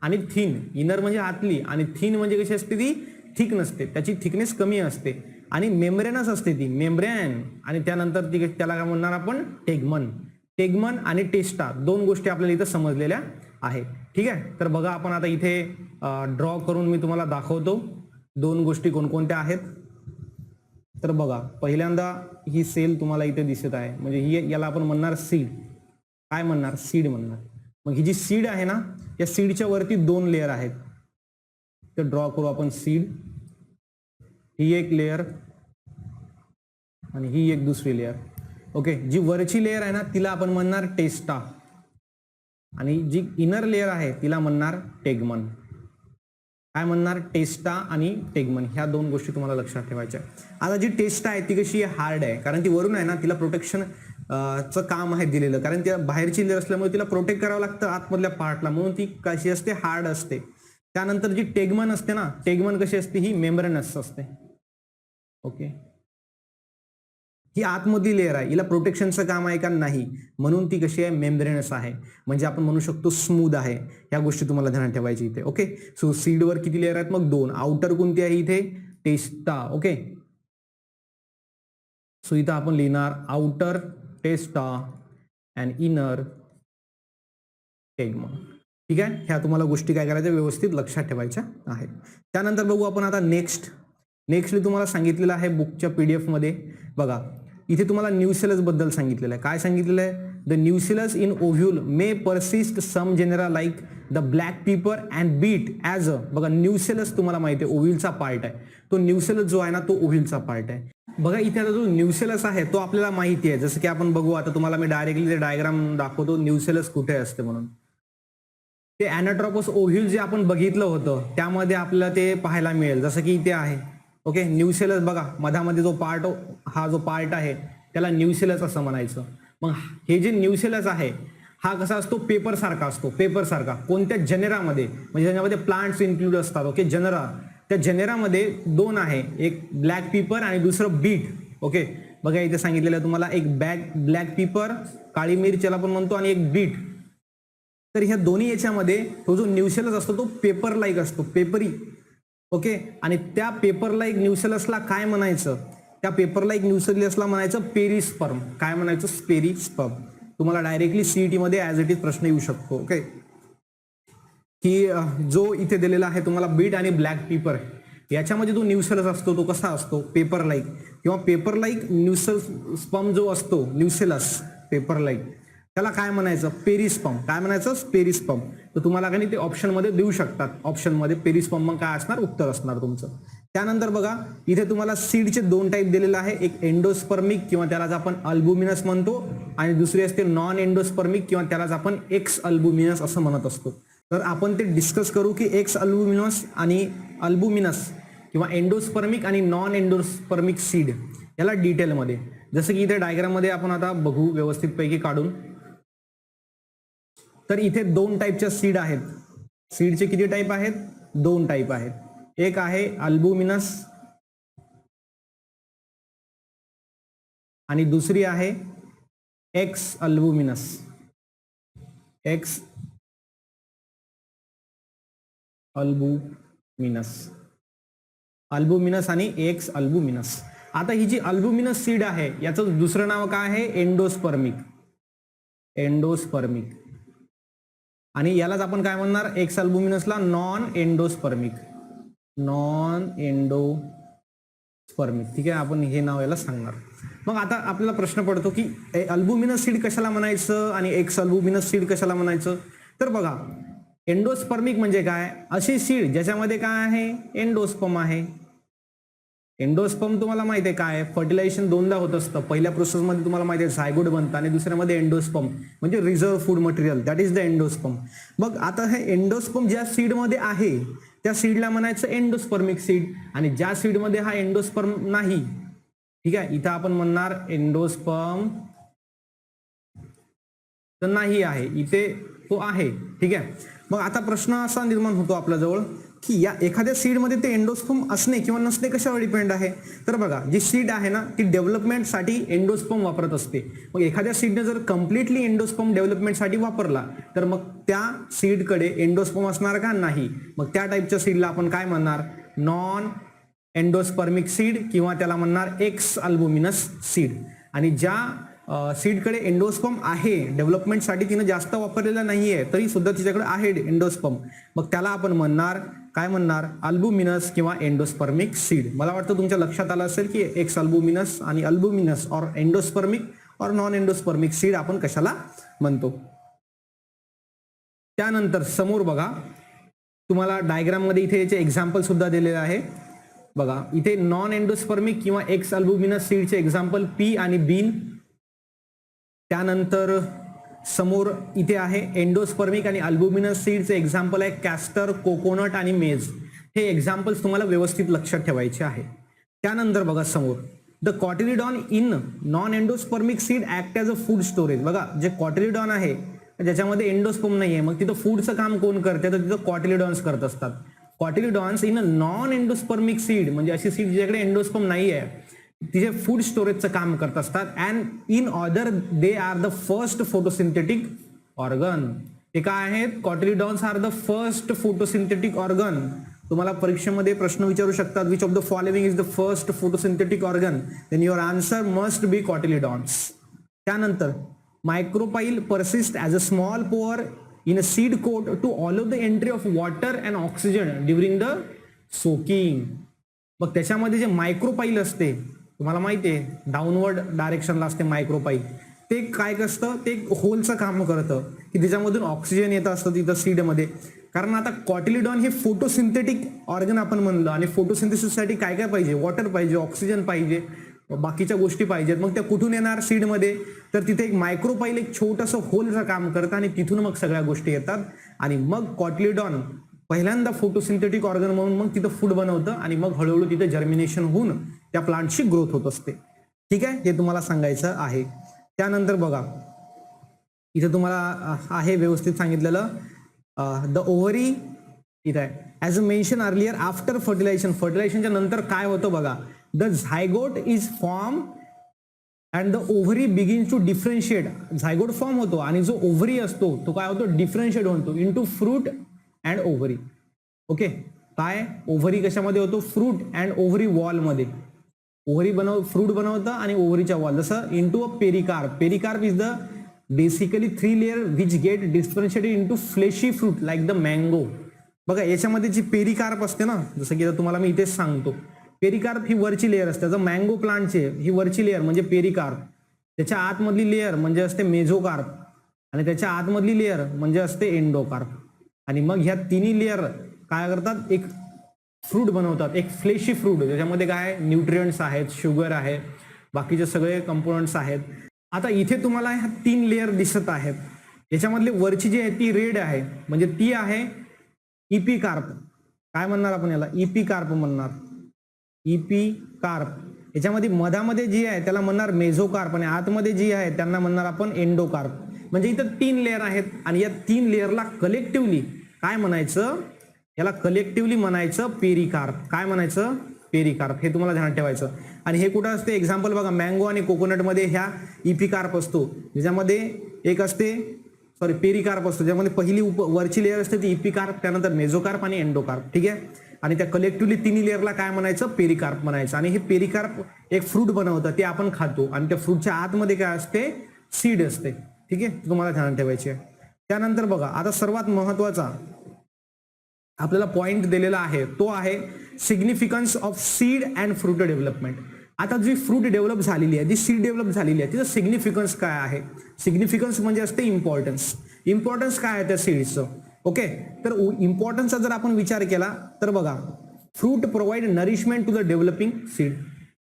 आणि थिन. इनर म्हणजे आतली आणि थिन म्हणजे कशी असते, ती थिक नसते, त्याची थिकनेस कमी असते. आणि मेम्ब्रेनच असते ती, मेम्ब्रेन. आणि त्यानंतर ती त्याला काय म्हणणार आपण, टेगमन. टेगमन आणि टेस्टा 2 गोष्टी आपल्याला इथं समजलेल्या आहेत. ठीक आहे, तर बघा आपण आता इथे ड्रॉ करून मी तुम्हाला दाखवतो 2 गोष्टी कोणकोणत्या आहेत. तर बघा पहिल्यांदा ही सेल तुम्हाला इथे दिसत आहे, म्हणजे ही याला आपण म्हणणार सीड. काय म्हणणार, सीड म्हणणार. मग ही जी सीड आहे ना या सीडच्या वरती 2 लेअर आहेत. तर ड्रॉ करू आपण सीड. ही एक लेअर आणि ही एक दुसरी लेअर. ओके, जी वरची लेअर आहे ना तिला आपण म्हणणार टेस्टा आणि जी इनर लेअर आहे तिला म्हणणार टेगमन. काय म्हणणार, टेस्टा आणि टेगमन. ह्या 2 गोष्टी तुम्हाला लक्षात ठेवायच्या. आता जी टेस्टा आहे ती कशी हार्ड आहे, कारण ती वरून आहे ना तिला प्रोटेक्शन चं काम आहे दिलेलं, कारण त्या बाहेरची लेअर असल्यामुळे तिला प्रोटेक्ट करावं लागतं आतमधल्या पार्टला, म्हणून ती कशी असते, हार्ड असते. त्यानंतर जी टेगमन असते ना, टेगमन कशी असते, ही मेम्ब्रेनस असते. ओके, ही आतमधली लेअर आहे, हिला प्रोटेक्शनचं काम आहे का नाही, म्हणून ती कशी आहे, मेम्ब्रेनस आहे. म्हणजे आपण म्हणू शकतो स्मूथ आहे. या गोष्टी तुम्हाला ध्यानात ठेवायची इथे. ओके, सो सीडवर किती लेअर आहेत, मग 2. आउटर कोणती आहे इथे, टेस्टा. ओके, सो इथं आपण लिहिणार आउटर टेस्टा अँड इनर टेगमा. ठीक आहे, ह्या तुम्हाला गोष्टी काय करायच्या व्यवस्थित लक्षात ठेवायच्या आहेत. त्यानंतर बघू आपण आता नेक्स्टली तुम्हाला सांगितलेलं आहे बुकच्या PDF मध्ये. बघा इथे तुम्हाला न्यूसेलस बद्दल सांगितलेलं आहे. काय सांगितलेलं आहे, the nucellus in ovule may persist some genera like the black pepper and beet as a. बघा न्यूसेलस तुम्हाला माहिती आहे ओव्ह्यूलचा पार्ट आहे. तो न्यूसेलस जो आहे ना तो ओव्ह्यूलचा पार्ट आहे. बघा इथे आता जो न्यूसेलस आहे तो आपल्याला माहिती आहे. जसं की आपण बघू आता तुम्हाला मी डायरेक्टली ते डायग्राम दाखवतो न्यूसेलस कुठे असते म्हणून. ते ॲनाट्रोपस ओव्ह्यूल जे आपण बघितलं होतं त्यामध्ये आपल्याला ते पाहायला मिळेल. जसं की इथे आहे. ओके, न्यूसेलस बघा मधामध्ये जो पार्ट, हा जो पार्ट आहे त्याला न्यूसेलस असं म्हणायचं. मग हे जे न्यूसेलस आहे हा कसा असतो, पेपर सारखा असतो. पेपर सारखा कोणत्या जेनेरामध्ये, म्हणजे त्याच्यामध्ये प्लांट्स इन्क्लूड असतात. ओके, जेनेरा, त्या जेनेरामध्ये 2 आहे, एक ब्लॅक पीपर आणि दुसरं बीट. ओके, बघा इथे सांगितलेलं आहे तुम्हाला, एक ब्लॅक पीपर काळी मिरच याला आपण म्हणतो आणि एक बीट. तर ह्या दोन्ही याच्यामध्ये तो जो न्यूसेलस असतो तो पेपर लाईक असतो, पेपरी. ओके, आणि त्या पेपर लाईक न्यूसेलसला काय म्हणायचं, त्या पेपर लाईक न्यूसेलसला म्हणायचं पेरिस्पर्म. काय म्हणायचं, पेरिस्पर्म. तुम्हाला डायरेक्टली सीईटी मध्ये ॲज इट इज प्रश्न येऊ शकतो. ओके, की जो इथे दिलेला आहे तुम्हाला बीट आणि ब्लॅक पेपर, याच्यामध्ये जो न्यूसेलस असतो तो कसा असतो, पेपर लाईक किंवा पेपर लाईक न्यूसेलस्पर्म जो असतो, न्यूसेलस पेपर लाईक, त्याला काय म्हणायचं, पेरिस्पर्म. काय म्हणायचं, पेरिस्पर्म. तर तुम्हाला काही ते ऑप्शनमध्ये देऊ शकतात. ऑप्शनमध्ये पेरिस्पर्म मग काय असणार, उत्तर असणार तुमचं. त्यानंतर बघा इथे तुम्हाला सीडचे 2 टाईप दिलेले आहे, एक एंडोस्पर्मिक किंवा त्यालाच आपण अल्बुमिनस म्हणतो, आणि दुसरी असते नॉन एंडोस्पर्मिक किंवा त्यालाच आपण एक्स अल्बुमिनस असं म्हणत असतो. तर आपण ते डिस्कस करू की एक्स अल्बुमिनस आणि अल्बुमिनस किंवा एंडोस्पर्मिक आणि नॉन एंडोस्पर्मिक सीड याला डिटेलमध्ये. जसं की इथे डायग्राममध्ये आपण आता बघू व्यवस्थितपैकी काढून. तर इथे 2 टाईपच्या सीड आहेत. सीडचे किती टाईप आहेत, 2 टाईप आहेत. एक आहे अल्बुमिनस आणि दुसरी आहे एक्स अल्बुमिनस. एक्स अल्बुमिनस आणि एक्स अल्बुमिनस. आता ही जी अल्बुमिनस सीड आहे याचं दुसरं नाव काय आहे, एंडोस्पर्मिक. आणि यालाच आपण काय म्हणणार, एक्स अल्बुमिनसला नॉन एंडोस्पर्मिक. ठीक आहे, आपण हे नाव याला सांगणार. मग आता आपल्याला प्रश्न पडतो की अल्बुमिनस सीड कशाला म्हणायचं आणि एक्स अल्बुमिनस सीड कशाला म्हणायचं. तर बघा एंडोस्पर्मिक म्हणजे काय, अशी सीड ज्याच्यामध्ये काय आहे, एंडोस्पर्म आहे. एंडोस्पर्म तुम्हाला माहिती आहे काय, फर्टिलायझेशन 2दा होत असतं. पहिल्या प्रोसेसमध्ये तुम्हाला माहिती आहे झायगोट बनतं आणि दुसऱ्यामध्ये एंडोस्पर्म म्हणजे reserve food material, that is the endosperm. मग आता हे एंडोस्पर्म ज्या सीडमध्ये आहे त्या सीडला म्हणायचं एंडोस्पर्मिक सीड, आणि ज्या सीडमध्ये हा एंडोस्पर्म नाही, ठीक आहे, इथं आपण म्हणणार एंडोस्पर्म तर नाही आहे, इथे तो आहे. ठीक आहे, मग आता प्रश्न असा निर्माण होतो आपल्याजवळ की या एखाद्या सीडमध्ये ते एंडोस्पर्म असणे किंवा नसणे कशावर डिपेंड आहे. तर बघा जी सीड आहे ना ती डेव्हलपमेंटसाठी एंडोस्पर्म वापरत असते. मग एखाद्या सीडने जर कम्प्लिटली एंडोस्पर्म डेव्हलपमेंटसाठी वापरला तर मग त्या सीडकडे एंडोस्पर्म असणार का, नाही. मग त्या टाईपच्या सीडला आपण काय म्हणणार, नॉन एंडोस्पर्मिक सीड किंवा त्याला म्हणणार एक्स अल्बुमिनस सीड. आणि ज्या सीडकडे एंडोस्पर्म आहे, डेव्हलपमेंटसाठी तिनं जास्त वापरलेला नाहीये तरी सुद्धा तिच्याकडे आहे एंडोस्पर्म, मग त्याला आपण म्हणणार, काय म्हणणार, अल्बुमिनस किंवा एंडोस्पर्मिक सीड. मला वाटतं तुमच्या लक्षात आलं असेल की एक्स अल्बुमिनस आणि अल्बुमिनस और एंडोस्पर्मिक और नॉन एंडोस्पर्मिक सीड आपण कशाला म्हणतो. त्यानंतर समोर बघा तुम्हाला डायग्राम मध्ये इथे याचे एक्झाम्पल सुद्धा दिलेले आहे. बघा इथे नॉन एंडोस्पर्मिक किंवा एक्स अल्बुमिनस सीडचे एक्झाम्पल पी आणि बीन. त्यानंतर समोर इथे आहे एंडोस्पर्मिक आणि अल्बुमिनस सीडचे एक्झाम्पल आहे कॅस्टर, कोकोनट आणि मेज. हे एक्झाम्पल्स तुम्हाला व्यवस्थित लक्षात ठेवायचे आहे. त्यानंतर बघा समोर the cotyledon in non endospermic seed act as a food storage. बघा जे कॉटिलिडॉन आहे ज्याच्यामध्ये एंडोस्पर्म नाही आहे, मग तिथं फूडचं काम कोण करते, तर तिथं कॉटिलिडॉन्स करत असतात. Cotyledons in a non endospermic seed म्हणजे अशी सीड ज्याच्याकडे एंडोस्पर्म नाही आहे तिचे फूड स्टोरेजचं काम करत असतात. And in order they are the first photosynthetic organ. ते काय आहेत? Cotyledons are the first photosynthetic organ. तुम्हाला परीक्षेमध्ये प्रश्न विचारू शकतात, which of the following is the first photosynthetic organ, then your answer must be cotyledons. त्यानंतर micropyle persist as a small pore in a seed coat to allow the entry of water and oxygen during the soaking. मग त्याच्यामध्ये जे मायक्रोपाईल असते, तुम्हाला माहिती आहे डाऊनवर्ड डायरेक्शनला असते मायक्रोपाईल, ते काय असतं, ते होलचं काम करतं की त्याच्यामधून ऑक्सिजन येत असतं तिथं सीडमध्ये. कारण आता कॉटिलिडॉन हे फोटोसिंथेटिक ऑर्गन आपण म्हणलं, आणि फोटोसिंथेसिससाठी काय काय पाहिजे? वॉटर पाहिजे, ऑक्सिजन पाहिजे, बाकीच्या गोष्टी पाहिजेत. मग त्या कुठून येणार सीडमध्ये? तर तिथे एक मायक्रोपाईल एक छोटंसं होलचं काम करतं आणि तिथून मग सगळ्या गोष्टी येतात. आणि मग कॉटिलिडॉन पहिल्यांदा फोटोसिंथेटिक ऑर्गन म्हणून मग तिथं फूड बनवतं आणि मग हळूहळू तिथे जर्मिनेशन होऊन त्या प्लांटची ग्रोथ होत असते. ठीक आहे, हे तुम्हाला सांगायचं आहे. त्यानंतर बघा इथे तुम्हाला आहे व्यवस्थित सांगितलेलं, द ओव्हरी इथं आहे. As a mention earlier after fertilization, फर्टिलायझेशनच्या नंतर काय होतं बघा, the zygote is form and the ovary begins to differentiate. Zygote form होतो आणि जो ओव्हरी असतो तो काय होतो? डिफरन्शिएट होतो into fruit and ovary. Okay, काय ओव्हरी कशामध्ये होतो? फ्रूट अँड ओव्हरी वॉलमध्ये. ओव्हरी फ्रूट बनवतं आणि ओव्हरीच्या वॉल, जसं into a pericarp. Pericarp is the basically 3 layer which get differentiated into fleshy fruit like the mango. बघा याच्यामध्ये जी पेरिकार्प असते ना, जसं की तुम्हाला मी इथेच सांगतो, पेरिकार्प ही वरची लेअर असते. जर मँगो प्लांटची ही वरची लेअर म्हणजे पेरिकार्प, त्याच्या आतमधली लेअर म्हणजे असते मेझोकार्प, आणि त्याच्या आतमधली लेअर म्हणजे असते एंडोकार्प. आणि मग ह्या तिन्ही लेअर काय करतात? एक फ्रूट बनवतात, एक फ्लेशी फ्रूट, ज्याच्यामध्ये काय न्यूट्रियंट्स आहेत, शुगर आहे, बाकीचे सगळे कंपोनंट्स आहेत. आता इथे तुम्हाला ह्या 3 लेअर दिसत आहेत. याच्यामधली वरची जी आहे ती रेड आहे, म्हणजे ती आहे इपिकार्प. काय म्हणणार आपण याला? इपिकार्प म्हणणार. इपिकार्प. याच्यामध्ये मधामध्ये जी आहे त्याला म्हणणार मेझोकार्प, आणि आतमध्ये जी आहे त्यांना म्हणणार आपण एंडोकार्प. म्हणजे इथं 3 लेअर आहेत आणि या 3 लेअरला कलेक्टिव्हली काय म्हणायचं? याला कलेक्टिव्हली म्हणायचं पेरिकार्प. काय म्हणायचं? पेरिकार्प. हे तुम्हाला ध्यानात ठेवायचं. आणि हे कुठं असते? एक्झाम्पल बघा, मँगो आणि कोकोनटमध्ये ह्या इपिकार्प असतो, ज्याच्यामध्ये एक असते पेरिकार्प असतो, ज्यामध्ये पहिली वरची लेअर असते ती इपिकार्प, त्यानंतर मेझोकार्प आणि एंडोकार्प. ठीक आहे, आणि त्या कलेक्टिव्हली तिन्ही लेअरला काय म्हणायचं? पेरिकार्प म्हणायचं. आणि हे पेरिकार्प एक फ्रूट बनवतं, ते आपण खातो, आणि त्या फ्रूटच्या आतमध्ये काय असते? सीड असते. ठीक आहे, तुम्हाला ध्यानात ठेवायचे. त्यानंतर बघा आता सर्वात महत्वाचा आपल्याला पॉइंट दिलेला आहे, तो आहे significance of seed and fruit development. आता जी फ्रूट डेव्हलप झालेली आहे, जी सीड डेव्हलप झालेली आहे, तिचं सिग्निफिकन्स काय आहे? सिग्निफिकन्स म्हणजे असते इम्पॉर्टन्स. इम्पॉर्टन्स काय आहे त्या सीडचं? ओके, तर इम्पॉर्टन्सचा जर आपण विचार केला तर बघा, fruit provide nourishment to the developing seed.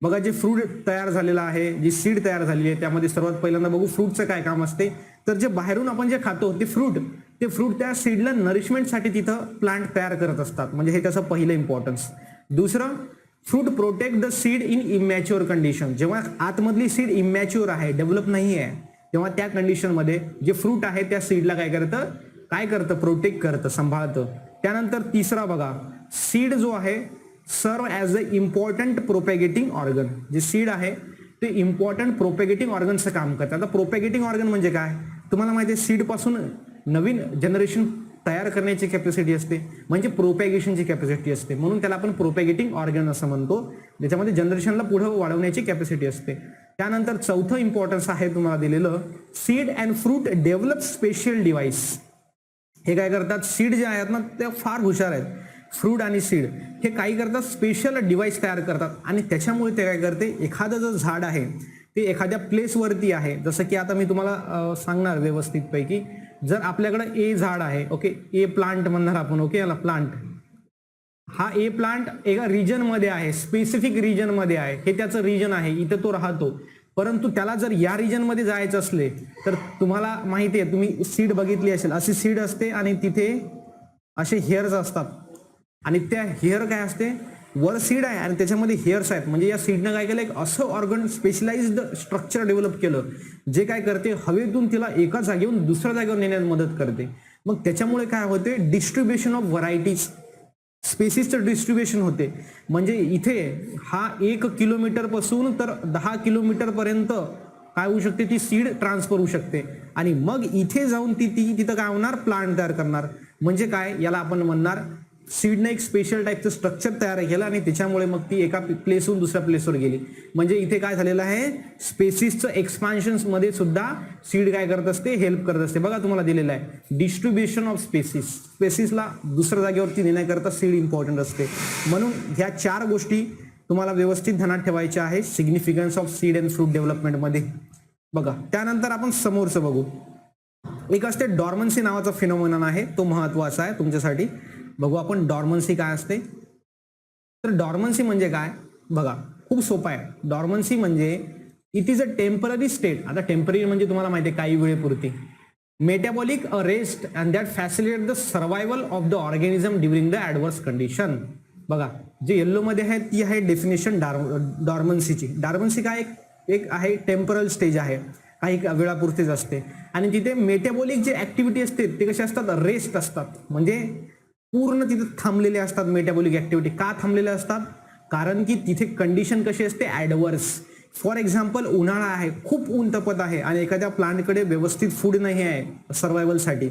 बघा जे फ्रूट तयार झालेला आहे, जी सीड तयार झालेली आहे, त्यामध्ये सर्वात पहिल्यांदा बघू फ्रूटचं काय काम असते. तर जे बाहेरून आपण जे खातो ते फ्रूट त्या सीडला नरिशमेंटसाठी तिथं प्लांट तयार करत असतात, म्हणजे हे त्याचं पहिलं इम्पॉर्टन्स. दुसरं, fruit protect the seed in immature condition. जेव्हा आतमधली सीड इमॅच्युअर आहे, डेव्हलप नाही आहे, तेव्हा त्या कंडिशनमध्ये जे फ्रूट आहे त्या सीडला काय करतं? प्रोटेक्ट करतं, सांभाळतं. त्यानंतर तिसरा बघा, सीड जो आहे सर्व ॲज अ इम्पॉर्टंट प्रोपॅगेटिंग ऑर्गन. जे सीड आहे ते इम्पॉर्टंट प्रोपॅगेटिंग ऑर्गनचं काम करतं. आता प्रोपॅगेटिंग ऑर्गन म्हणजे काय? तुम्हाला माहिती आहे, सीड पासून नवीन जनरेशन तयार करण्याची कॅपॅसिटी असते, म्हणजे प्रोपॅगेशनची कॅपॅसिटी असते, म्हणून त्याला आपण प्रोपॅगेटिंग ऑर्गन असं म्हणतो, ज्याच्यामध्ये जनरेशनला पुढे वाढवण्याची कॅपॅसिटी असते. त्यानंतर चौथं इम्पॉर्टन्स आहे तुम्हाला दिलेलं, seed and fruit develop special device. हे काय करतात? सीड जे आहेत ना ते फार हुशार आहेत. फ्रूट आणि सीड हे काही करतात, स्पेशल डिव्हाइस तयार करतात, आणि त्याच्यामुळे ते काय करते? एखादं जर झाड आहे ते एखाद्या प्लेसवरती आहे, जसं की आता मी तुम्हाला सांगणार व्यवस्थितपैकी, जर आपल्याकडे ए झाड आहे, ओके, ए प्लांट म्हणणार आपण, ओके, याला प्लांट, हा ए प्लांट एका रिजनमध्ये आहे, स्पेसिफिक रिजनमध्ये आहे, हे त्याचं रिजन आहे, इथं तो राहतो. परंतु त्याला जर या रिजनमध्ये जायचं असले तर तुम्हाला माहिती आहे, तुम्ही सीड बघितली असेल, अशी सीड असते आणि तिथे असे हेअर्स असतात, आणि त्या हेअर काय असते? वर सीड आहे आणि त्याच्यामध्ये हेअर्स आहेत, म्हणजे या सीडनं काय केलं? एक असं ऑर्गन स्पेशलाइज्ड स्ट्रक्चर डेव्हलप केलं, जे काय करते? हवेतून तिला एका जागेवरून दुसऱ्या जागेवर नेण्यात मदत करते. मग त्याच्यामुळे काय होते? डिस्ट्रीब्युशन ऑफ व्हरायटीज स्पेसिसचं डिस्ट्रीब्युशन होते. म्हणजे इथे हा 1 किलोमीटर पासून तर 10 किलोमीटर पर्यंत काय होऊ शकते, ती सीड ट्रान्सफर होऊ शकते आणि मग इथे जाऊन ती तिथं काय होणार, प्लांट तयार करणार. म्हणजे काय, याला आपण म्हणणार सीडने एक स्पेशल टाईपचं स्ट्रक्चर तयार केलं आणि त्याच्यामुळे मग ती एका प्लेसहून दुसऱ्या प्लेसवर गेली. म्हणजे इथे काय झालेलं आहे, स्पेसिसचं एक्सपान्शन्स मध्ये सुद्धा सीड काय करत असते, हेल्प करत असते. बघा तुम्हाला दिलेलं आहे डिस्ट्रीब्युशन ऑफ स्पेसिस. स्पेसिसला दुसऱ्या जागेवरती नेण्याकरता सीड इम्पॉर्टंट असते. म्हणून ह्या 4 गोष्टी तुम्हाला व्यवस्थित ध्यानात ठेवायच्या आहे significance of seed and fruit डेव्हलपमेंटमध्ये. बघा त्यानंतर आपण समोरचं बघू. एक असते डॉर्मन्सी नावाचा फिनोमेनॉन आहे, तो महत्वाचा आहे तुमच्यासाठी. बघू आपण डॉर्मन्सी काय असते. तर डॉर्मन्सी म्हणजे काय, बघा खूप सोपं आहे. डॉर्मन्सी म्हणजे it is a temporary state. आता टेम्पररी म्हणजे तुम्हाला माहिती आहे काही वेळेपुरती. Metabolic rest and that facilitate the survival of the organism during the adverse condition. बघा जे येल्लो मध्ये आहे ती आहे डेफिनेशन डॉर्मन्सीची. डॉर्मन्सी काय एक आहे टेम्परल स्टेज आहे, काही वेळापुरतीच असते आणि तिथे मेटाबॉलिक जे ऍक्टिव्हिटी असते ते कसे असतात, रेस्ट असतात. म्हणजे पूर्ण तिथे थांबलेले असतात मेटाबॉलिक ऍक्टिव्हिटी. का थांबलेले असतात, कारण की तिथे कंडिशन कशी असते, ॲडव्हर्स. फॉर एक्झाम्पल उन्हाळा आहे, खूप ऊन तपत आहे आणि एखाद्या प्लांटकडे व्यवस्थित फूड नाही आहे सर्वायवलसाठी,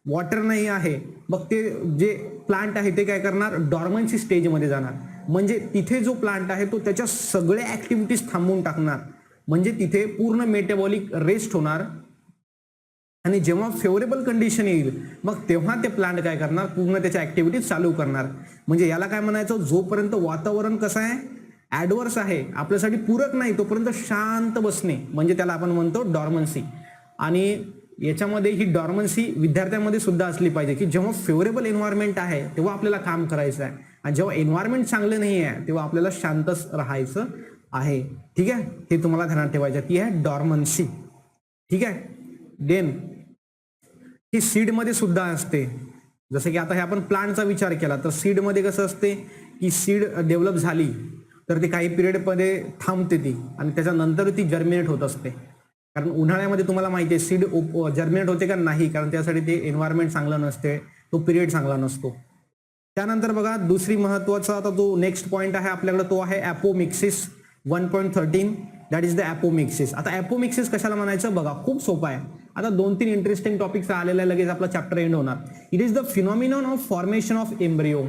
वॉटर नाही आहे, मग ते जे प्लांट आहे ते काय करणार, डॉर्मन्सी स्टेजमध्ये जाणार. म्हणजे तिथे जो प्लांट आहे तो त्याच्या सगळ्या ऍक्टिव्हिटीज थांबवून टाकणार. म्हणजे तिथे पूर्ण मेटाबॉलिक रेस्ट होणार आणि जेव्हा फेवरेबल कंडिशन येईल मग तेव्हा ते प्लांट काय करणार, पूर्ण त्याच्या ऍक्टिव्हिटीज चालू करणार. म्हणजे याला काय म्हणायचं, जोपर्यंत वातावरण कसं आहे, ॲडव्हर्स आहे, आपल्यासाठी पूरक नाही, तोपर्यंत शांत बसणे, म्हणजे त्याला आपण म्हणतो डॉर्मन्सी. आणि याच्यामध्ये ही डॉर्मन्सी विद्यार्थ्यांमध्ये सुद्धा असली पाहिजे की जेव्हा फेवरेबल एन्व्हायरमेंट आहे तेव्हा आपल्याला काम करायचं आहे आणि जेव्हा एन्व्हायरमेंट चांगलं नाही आहे तेव्हा आपल्याला शांतच राहायचं आहे. ठीक आहे, हे तुम्हाला ध्यानात ठेवायचं. ती आहे डॉर्मन्सी. ठीक आहे. देन ही सीडमध्ये सुद्धा असते. जसं की आता हे आपण प्लांटचा विचार केला तर सीडमध्ये कसं असते की सीड डेव्हलप झाली तर ती काही पिरियडमध्ये थांबते ती आणि त्याच्यानंतर ती जर्मिनेट होत असते. कारण उन्हाळ्यामध्ये तुम्हाला माहिती आहे सीड जर्मिनेट होते का नाही, कारण त्यासाठी ते एन्व्हायरमेंट चांगलं नसते, तो पिरियड चांगला नसतो. त्यानंतर बघा दुसरी महत्वाचा आता तो नेक्स्ट पॉईंट आहे आपल्याकडे, तो आहे apomixis 1.13. That is the apomixis. आता ॲपोमिक्सिस कशाला म्हणायचं बघा, खूप सोपं आहे. आता 2-3 इंटरेस्टिंग टॉपिक्स आलेला आहे, लगेच आपला चॅप्टर एंड होणार. It is the phenomenon of formation of embryo.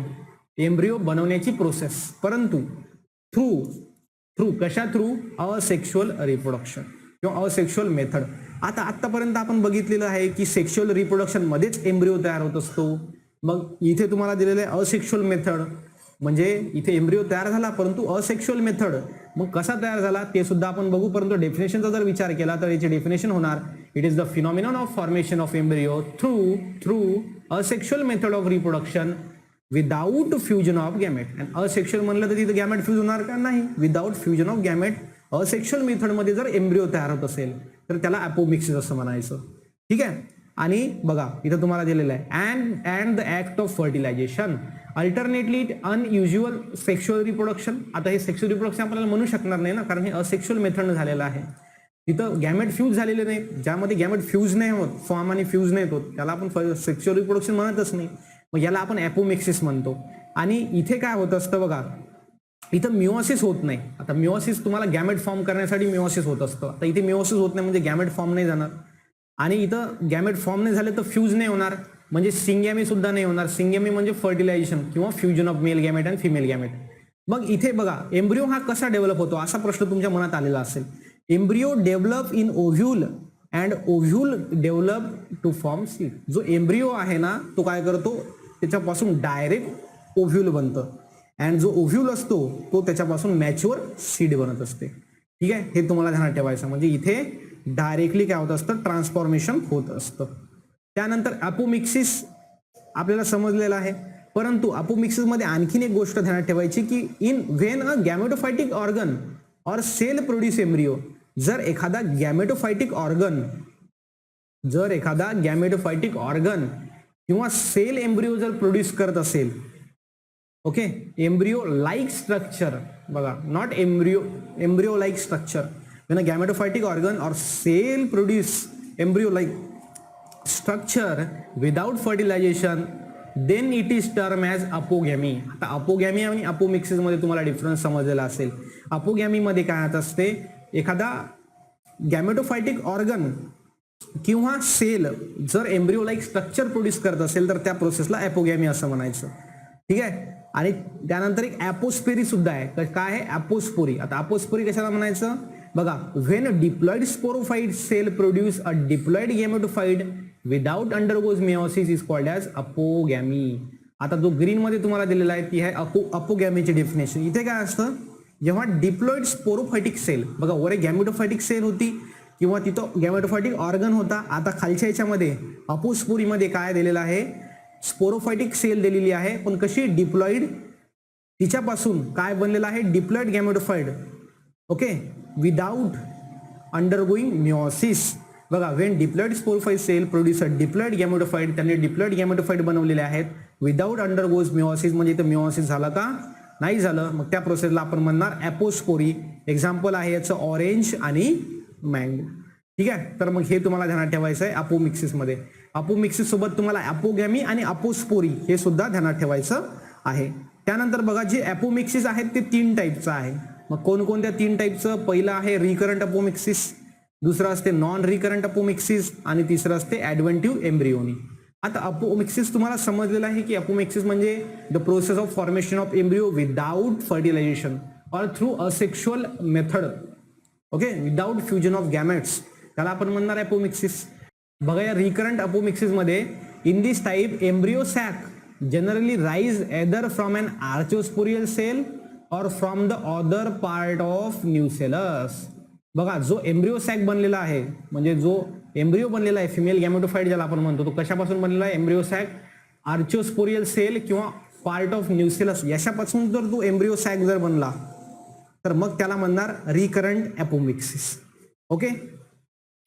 Embryo बनवण्याची प्रोसेस, परंतु थ्रू कशा थ्रू, असेक्शुअल रिप्रोडक्शन किंवा असेक्शुअल मेथड. आता आतापर्यंत आपण बघितलेलं आहे की सेक्शुअल रिप्रोडक्शन मध्येच एम्ब्रिओ तयार होत असतो. मग इथे तुम्हाला दिलेलं आहे असेक्शुअल मेथड, म्हणजे इथे एम्ब्रिओ तयार झाला परंतु असेक्शुअल मेथड. मग कसा तयार झाला ते सुद्धा आपण बघू, परंतु डेफिनेशनचा जर विचार केला तर याची डेफिनेशन होणार, it is the phenomenon of formation of embryo through asexual method of reproduction without fusion of gamete. आणि असेक्शुअल म्हणलं तर तिथे गॅमेट फ्यूज होणार का, नाही. Without fusion of gamete asexual मेथडमध्ये जर एम्ब्रिओ तयार होत असेल तर त्याला ॲपोमिक्सिस असं म्हणायचं. ठीक आहे. आणि बघा इथं तुम्हाला दिलेलं आहे and the act of fertilisation alternately unusual sexual reproduction. आता हे सेक्शुअल रिप्रोडक्शन आपल्याला म्हणू शकणार नाही ना, कारण हे असेक्शुअल मेथडनं झालेलं आहे. तिथं गॅमेट फ्यूज झालेले नाही, ज्यामध्ये गॅमेट फ्यूज नाही होत, फॉर्म आणि फ्यूज नाही होत, त्याला आपण सेक्शुअल रिप्रोडक्शन म्हणतच नाही. मग याला आपण ॲपोमिक्सिस म्हणतो. आणि इथे काय होत असतं बघा, इथं मिओसिस होत नाही. आता मिओसिस तुम्हाला गॅमेट फॉर्म करण्यासाठी मिओसिस होत असतं. आता इथे मिओसिस होत नाही म्हणजे गॅमेट फॉर्म नाही जाणार. आणि इथं गॅमेट फॉर्म नाही झाले तर फ्यूज नाही होणार, म्हणजे सिंगॅमी सुद्धा नाही होणार. सिंगॅमी म्हणजे फर्टिलायझेशन किंवा फ्युजन ऑफ मेल गॅमेट आणि फिमेल गॅमेट. मग इथे बघा एम्ब्रिओ हा कसा डेव्हलप होतो असा प्रश्न तुमच्या मनात आलेला असेल. Embryo develop in ovule and ovule develop to form seed. जो एम्ब्रिओ आहे ना तो काय करतो, त्याच्यापासून डायरेक्ट ओव्ह्यूल बनतं अँड जो ओव्ह्यूल असतो तो त्याच्यापासून मॅच्युअर सीड बनत असते. ठीक आहे, हे तुम्हाला ध्यानात ठेवायचं. म्हणजे इथे डायरेक्टली काय होत असतं, ट्रान्सफॉर्मेशन होत असतं. त्यानंतर अपोमिक्सिस आपल्याला समजलेलं आहे, परंतु अपोमिक्सिस मध्ये आणखीन एक गोष्ट ध्यानात ठेवायची की इन व्हेन अ गॅमेटोफायटिक ऑर्गन और सेल प्रोड्यूस एम्ब्रिओ. जर एखादा गॅमेटोफायटिक ऑर्गन किंवा सेल एम्ब्रिओ जर प्रोड्यूस करत असेल, ओके, एम्ब्रिओ लाईक स्ट्रक्चर, बघा not embryo like structure. when a gametophytic organ or cell produce embryo like structure without fertilization, then it is term as apogamy. आता अपोगॅमी आणि अपोमिक्सिस मध्ये तुम्हाला डिफरन्स समजलेला असेल. अपोगॅमी मध्ये काय असते, एखादा गॅमेटोफायटिक ऑर्गन किंवा सेल जर एम्ब्रिओ लाईक स्ट्रक्चर प्रोड्यूस करत असेल तर त्या प्रोसेसला अपोगॅमी असं म्हणायचं. ठीक आहे. आणि त्यानंतर एक ॲपोस्पेरी सुद्धा आहे. काय आहे ॲपोस्पोरी. आता ॲपोस्पोरी कशाला म्हणायचं बघा, when diploid sporophyte cell produce a diploid gametophyte without undergoes meiosis is called as apogamy. आता जो ग्रीन मध्ये तुम्हाला दिलेला आहे ती आहे अपोगॅमीची डेफिनेशन. इथे काय असतं, जेव्हा डिप्लॉइड स्पोरोफायटिक सेल बघा, वर एक गॅमेटोफायटिक सेल होती किंवा तिथं गॅमेटोफायटिक ऑर्गन होता. आता खालच्या याच्यामध्ये अपोस्पोरीमध्ये काय दिलेलं आहे, स्पोरोफायटिक सेल दिलेली आहे, पण कशी डिप्लॉइड, तिच्यापासून काय बनलेलं आहे diploid gametophyte. Okay, without undergoing meiosis. बघा, when diploid sporophyte cell produce a diploid gametophyte, त्यांनी डिप्लॉइड गॅमेटोफाइड बनवलेले आहेत विदाउट अंडरगोज मिओसिस. म्हणजे इथं मिओसिस झालं का नाही झालं, मग त्या प्रोसेसला आपण म्हणणार ॲपोस्पोरी. एक्झाम्पल आहे याचं ऑरेंज आणि मँगो. ठीक आहे. तर मग हे तुम्हाला ध्यानात ठेवायचं आहे अपोमिक्सिस मध्ये. अपोमिक्सिस सोबत तुम्हाला अपोगॅमी आणि अपोस्पोरी हे सुद्धा ध्यानात ठेवायचं आहे. त्यानंतर बघा, जे अपोमिक्सिस आहेत ते 3 टाईपचं आहे. मग कोणकोणत्या 3 टाईपचं, पहिलं आहे रिकरंट अपोमिक्सिस, दुसरं असते नॉन रिकरंट अपोमिक्सिस आणि तिसरं असते ॲडव्हेंटिव्ह एम्ब्रिओनी. आता अपोमिक्सिस तुम्हाला समजलेलं आहे की अपोमिक्सिस म्हणजे the process of formation of embryo without fertilization or through asexual method. Okay, without fusion of gametes, त्याला आपण म्हणणार अपोमिक्सिस. बघा, या रिकरंट अपोमिक्सिस मध्ये in this type embryo sac generally rise either from an archesporial cell or from the other part of nucellus. बघा, जो एम्ब्रिओ सॅक बनलेला आहे, म्हणजे जो एम्ब्रिओ बनलेला आहे फिमेल गॅमेटोफाइट ज्याला आपण म्हणतो, तो कशापासून बनलेला आहे एम्ब्रिओ सॅक, आर्चोस्पोरियल सेल किंवा पार्ट ऑफ न्यूसेलस याच्यापासून जर तो एम्ब्रिओ सॅक जर बनला तर मग त्याला म्हणणार रिकरंट अपोमिक्सिस. ओके,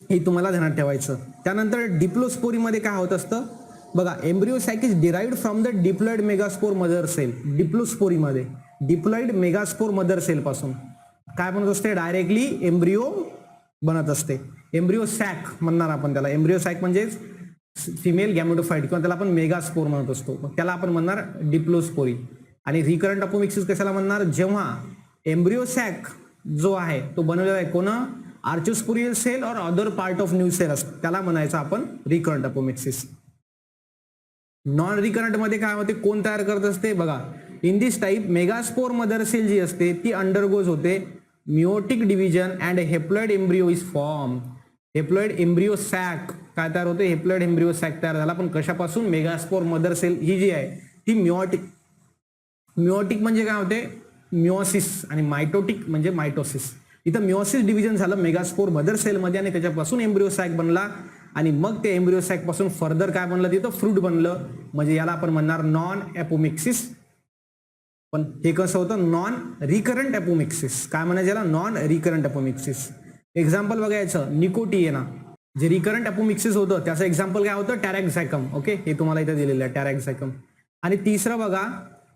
हे तुम्हाला ध्यानात ठेवायचं. त्यानंतर डिप्लोस्पोरीमध्ये काय होत असतं बघा, embryo sac is derived from the diploid megaspore mother cell. डिप्लोस्पोरीमध्ये डिप्लॉइड मेगास्पोर मदर सेल पासून काय बनत असते, डायरेक्टली एम्ब्रिओ बनत असते. एम्ब्रिओ सॅक म्हणणार आपण त्याला. एम्ब्रिओ सॅक म्हणजे फिमेल गॅमेटोफाइट किंवा त्याला आपण मेगास्पोर म्हणत असतो, मग त्याला आपण म्हणणार डिप्लोस्पोरी. आणि रिकरंट अपोमिक्सिस कशाला म्हणणार, जेव्हा एम्ब्रिओ सॅक जो आहे तो बनवलेला आहे कोण, आर्चोस्पोरियल सेल और अदर पार्ट ऑफ न्यूसेलस, त्याला म्हणायचं आपण रिकरंट अपोमिक्सिस. नॉन रिकरंट मध्ये काय होते, कोण तयार करत असते बघा, in this type megaspore mother cell जी असते ती अंडरगोज होते meiotic division and haploid embryo is form. Haploid embryo sac काय तयार होते, हेप्लॉइड एम्ब्रिओ सॅक तयार झाला, पण कशापासून, मेगास्पोर मदर सेल ही जी आहे ती मिओटिक. मिओटिक म्हणजे काय होते, मिओसिस, आणि मायटोटिक म्हणजे मायटोसिस. इथं मिओसिस डिव्हिजन झालं मेगास्पोर मदर सेलमध्ये आणि त्याच्यापासून एम्ब्रिओ सॅक बनला आणि मग ते एम्ब्रिओ सॅक पासून फर्दर काय बनलं, तिथं फ्रूट बनलं, म्हणजे याला आपण म्हणणार नॉन अपोमिक्सिस. पण हे कसं होतं, नॉन रिकरंट अपोमिक्सिस. काय म्हणायचं याला, नॉन रिकरंट अपोमिक्सिस. एक्झाम्पल बघायचं, निकोटिएना जे रिकरंट अपोमिक्सिस होतं त्याचं एक्झाम्पल काय होतं, टॅरॅक्झॅकम. ओके, हे तुम्हाला इथं दिलेलं आहे टॅरॅक्झॅकम. आणि तिसरं बघा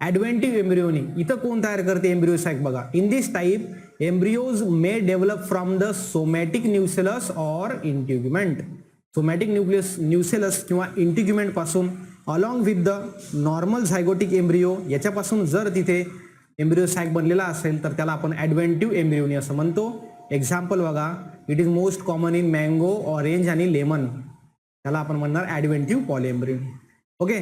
ॲडव्हेंटिव्ह एम्ब्रिओनी. इथं कोण तयार करते एम्ब्रिओ सॅक बघा, in this type embryos may develop from the somatic nucellus or integument. Somatic nucellus किंवा इंटिग्युमेंट पासून along with the normal zygotic embryo याच्यापासून जर तिथे एम्ब्रिओ सॅक बनलेला असेल तर त्याला आपण ॲडव्हेंटिव्ह एम्ब्रिओनी असं म्हणतो. एक्झाम्पल बघा, it is most common in mango, orange आणि लेमन, त्याला आपण म्हणणार ॲडव्हेंटिव्ह पॉलिएम्ब्रिओनी. ओके,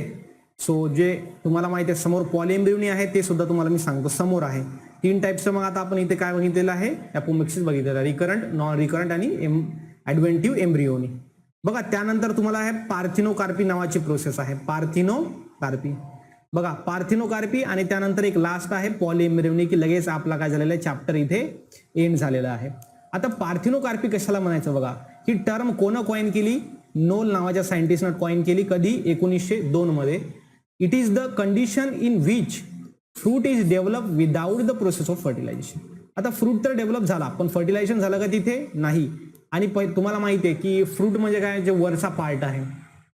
सो जे तुम्हाला माहिती आहे समोर पॉलिएम्ब्रिओनी आहे ते सुद्धा तुम्हाला मी सांगतो समोर आहे. 3 टाईपचं. मग आता आपण इथे काय बघितलेलं आहे, अपोमिक्सिस बघितलेलं आहे, रिकरंट, नॉन रिकरंट आणि ॲडव्हेंटिव्ह एम्ब्रिओनी. बघा, त्यानंतर तुम्हाला आहे पार्थिनोकार्पी नावाची प्रोसेस आहे, पार्थिनोकार्पी. बघा, पार्थिनोकार्पी आणि त्यानंतर एक लास्ट आहे पॉलिएम्ब्रिओनी, की लगेच आपला काय झालेला आहे चॅप्टर इथे एंड झालेला आहे. आता पार्थिनोकार्पी कशाला म्हणायचं बघा, ही टर्म कोण कॉइन केली, नोल नावाच्या सायंटिस्टनं कॉइन केली, कधी 1902 मध्ये. It is the condition in which fruit is develop without the process of fertilisation. आता फ्रूट तर डेव्हलप झाला पण फर्टिलायझेशन झालं का तिथे नाही. आणि तुम्हाला माहिती आहे की फ्रूट म्हणजे काय, जे वरचा पार्ट आहे,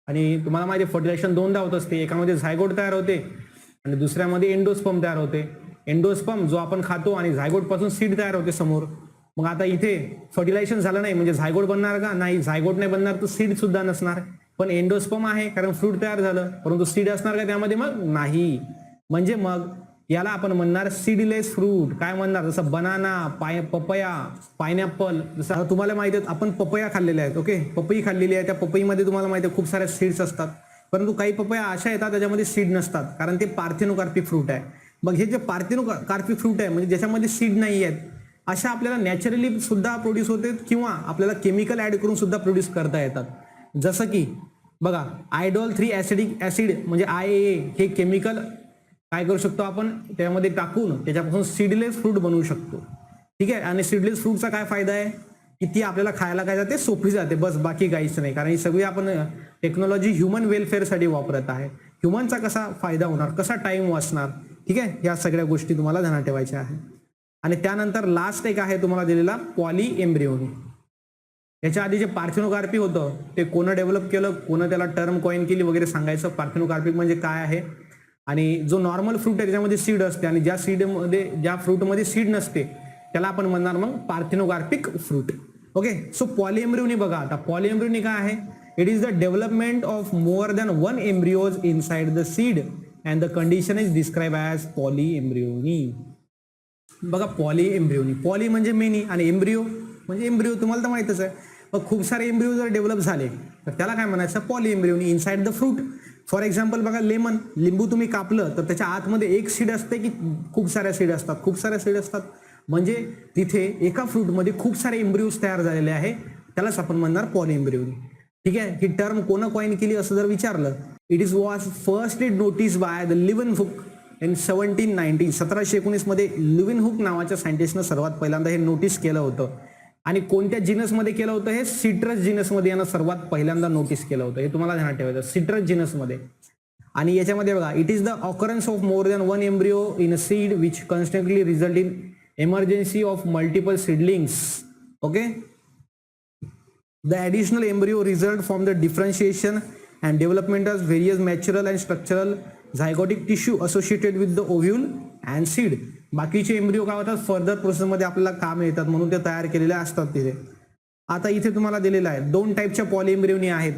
आणि तुम्हाला माहिती आहे फर्टिलायझेशन 2दा होत असते, एकामध्ये झायगोट तयार होते आणि दुसऱ्यामध्ये एंडोस्पर्म तयार होते. एंडोस्पर्म जो आपण खातो आणि झायगोट पासून सीड तयार होते समोर. मग आता इथे फर्टिलायझेशन झालं नाही म्हणजे झायगोट बनणार का, नाही, झायगोट नाही बनणार तर सीड सुद्धा नसणार. पण एंडोस्पर्म आहे कारण फ्रूट तयार झालं, परंतु सीड असणार का त्यामध्ये? मग नाही. म्हणजे मग याला आपण म्हणणार सीडलेस फ्रूट. काय म्हणणार? जसं बनाना, पपया, पायनॅपल. जसं आता तुम्हाला माहिती आहे आपण पपया खाल्लेल्या आहेत. ओके, पपई खाल्लेली आहे. त्या पपईमध्ये तुम्हाला माहिती आहे खूप साऱ्या सीड्स असतात, परंतु काही पपया अशा येतात त्याच्यामध्ये सीड नसतात कारण ते पार्थिनोकार्पिक फ्रूट आहे. मग हे जे पार्थिनोकार्पिक फ्रूट आहे म्हणजे ज्याच्यामध्ये सीड नाही आहेत, अशा आपल्याला नॅचरली सुद्धा प्रोड्यूस होते किंवा आपल्याला केमिकल ऍड करून सुद्धा प्रोड्यूस करता येतात. जसं की बघा, आयडॉल 3 ॲसिडिक ॲसिड म्हणजे IAA हे केमिकल काय करू शकतो आपण? त्यामध्ये टाकून त्याच्यापासून सीडलेस फ्रूट बनवू शकतो. ठीक आहे. आणि सीडलेस फ्रूटचा काय फायदा आहे की ती आपल्याला खायला काय जाते? सोपी जाते, बस, बाकी काहीच नाही. कारण ही सगळी आपण टेक्नॉलॉजी ह्युमन वेलफेअरसाठी वापरत आहे. ह्युमनचा कसा फायदा होणार, कसा टाइम वाचणार, ठीक आहे, या सगळ्या गोष्टी तुम्हाला ध्यानात ठेवायच्या आहे. आणि त्यानंतर लास्ट एक आहे तुम्हाला दिलेला पॉली एम्ब्रिओनी. याच्या आधी जे पार्थिनोकार्पिक होतं ते कोण डेव्हलप केलं, कोण त्याला टर्म कॉइन केली वगैरे सांगायचं. पार्थिनोकार्पिक म्हणजे काय आहे, आणि जो नॉर्मल फ्रूट आहे त्याच्यामध्ये सीड असते, आणि ज्या फ्रूटमध्ये सीड नसते त्याला आपण म्हणणार मग parthenocarpic fruit. Okay, so polyembryony बघा आता, पॉलीएम्ब्रिओनी काय आहे? It is the development of more than one embryos inside the seed and the condition is describe as polyembryony. बघा, पॉलीएम्ब्रिओनी, पॉली म्हणजे मेनी आणि एम्ब्रिओ म्हणजे एम्ब्रिओ, तुम्हाला तर माहितच आहे. मग खूप सारे एम्ब्रिओ जर डेव्हलप झाले तर त्याला काय म्हणायचं? Polyembryony inside the fruit. For example बघा, लेमन, लिंबू तुम्ही कापलं तर त्याच्या आतमध्ये एक सीड असते की खूप साऱ्या सीड असतात? खूप साऱ्या सीड असतात. म्हणजे तिथे एका फ्रूटमध्ये खूप सारे एम्ब्रिओज तयार झालेले आहे, त्यालाच आपण म्हणणार पॉलीएम्ब्रिओनी. ठीक आहे. ही टर्म कोण कॉइन केली असं जर विचारलं, it was firstly notice by the Leeuwenhoek in 1719. 1719 मध्ये लिव्हनहुक नावाच्या सायंटिस्टनं सर्वात पहिल्यांदा हे नोटीस केलं होतं. आणि कोणत्या जिनसमध्ये केलं होतं? हे सिट्रस जिनसमध्ये यानं सर्वात पहिल्यांदा नोटीस केलं होतं. हे तुम्हाला ध्यानात ठेवायचं, सिट्रस जिनसमध्ये. आणि याच्यामध्ये बघा, it is the occurrence of more than one embryo in a seed which constantly result in emergency of multiple seedlings. Okay, the additional embryo result from the differentiation and development of various natural and structural zygotic tissue associated with the ovule and seed. बाकीचे एम्ब्रिओ काय होतात? फर्दर प्रोसेस मध्ये आपल्याला काम येतात म्हणून ते तयार केलेले असतात तिथे. आता इथे तुम्हाला दिलेलं आहे 2 टाईपच्या पॉलीएम्ब्रिओनी आहेत.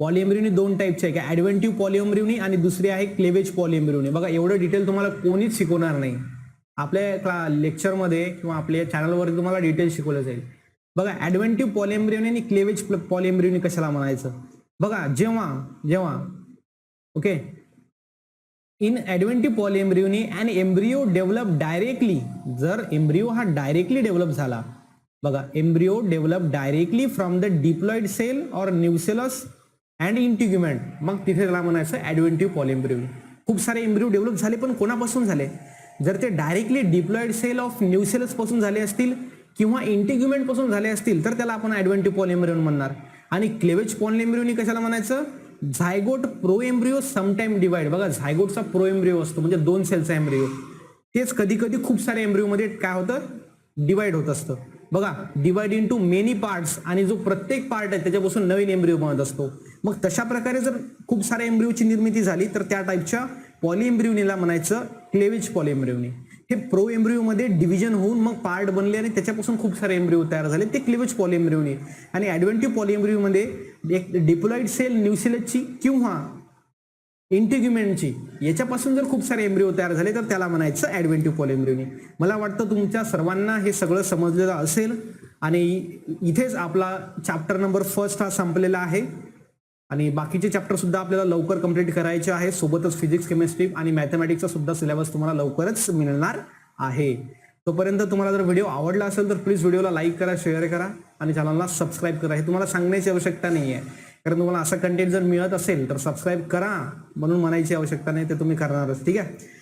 पॉलीएम्ब्रिओनी 2 टाईपचे आहे, की ऍडव्हेंटिव्ह पॉलीएम्ब्रिओनी आणि दुसरी आहे क्लेवेज पॉलीएम्ब्रिओनी. बघा, एवढं डिटेल तुम्हाला कोणीच शिकवणार नाही आपल्या लेक्चरमध्ये किंवा आपल्या चॅनलवर, तुम्हाला डिटेल शिकवलं जाईल. बघा, ऍडव्हेंटिव्ह पॉलीएम्ब्रिओनी आणि क्लेवेज पॉलीएम्ब्रिओनी कशाला म्हणायचं? बघा, जेव्हा okay, in adventive polyembryony and embryo develop directly, जर एम्ब्रिओ हा डायरेक्टली डेव्हलप झाला, बघा, embryo develop directly from the diploid cell or nucellus and integument, मग तिथे त्याला म्हणायचं ऍडव्हेंटिव्ह पॉलीएम्ब्रिओनी. खूप सारे एम्ब्रिओ डेव्हलप झाले, पण कोणापासून झाले? जर ते directly diploid cell of nucellus पासून झाले असतील किंवा इंटिग्युमेंट पासून झाले असतील तर त्याला आपण ऍडव्हेंटिव्ह पॉलीएम्ब्रिओनी म्हणणार. आणि क्लेवेज पॉलीएम्ब्रिओनी कशाला म्हणायचं? Zygote proembryo sometime divide. बघा, झायगोटचा प्रोएम्ब्रिओ असतो म्हणजे 2 सेलचा एम्ब्रिओ, तेच कधी कधी खूप साऱ्या एम्ब्रिओमध्ये काय होतं? डिवाइड होत असतं. बघा, डिवाइड इंटू मेनी पार्ट्स, आणि जो प्रत्येक पार्ट आहे त्याच्यापासून नवीन एम्ब्रिओ बनत असतो. मग तशा प्रकारे जर खूप साऱ्या एम्ब्रिओची निर्मिती झाली तर त्या टाईपच्या पॉलीएम्ब्रिओनीला म्हणायचं क्लेवेज पॉलीएम्ब्रिओनी. हे प्रो एम्ब्रिओमध्ये डिव्हिजन होऊन मग पार्ट बनले आणि त्याच्यापासून खूप सारे एम्ब्रिओ तयार झाले, ते क्लेवेज पॉलीएम्ब्रिओनी. आणि ऍडव्हेंटिव्ह पॉलीएम्ब्रिओमध्ये एक डिप्लॉइड सेल न्यूसेलसची किंवा इंटिग्युमेंटची याच्यापासून जर खूप सारे एम्ब्रिओ तयार झाले तर त्याला म्हणायचं ऍडव्हेंटिव्ह पॉलीएम्ब्रिओनी. मला वाटतं तुमच्या सर्वांना हे सगळं समजलेलं असेल. आणि इथेच आपला चॅप्टर नंबर 1 हा संपलेला आहे. आणि बाकीचे चॅप्टर सुद्धा आपल्याला लवकर कंप्लीट करायचे आहे. सोबतच फिजिक्स, केमिस्ट्री आणि मॅथमॅटिक्सचा सुद्धा सिलेबस तुम्हाला लवकरच मिळणार आहे. तोपर्यंत तुम्हाला जर व्हिडिओ आवडला असेल तर प्लीज व्हिडिओला लाईक करा, शेअर करा आणि चॅनलला सबस्क्राईब करा. हे तुम्हाला सांगण्याची आवश्यकता नाही आहे, कारण तुम्हाला असं कंटेंट जर मिळत असेल तर सबस्क्राईब करा म्हणून म्हणायची आवश्यकता नाही, ते तुम्ही करणारच. ठीक आहे.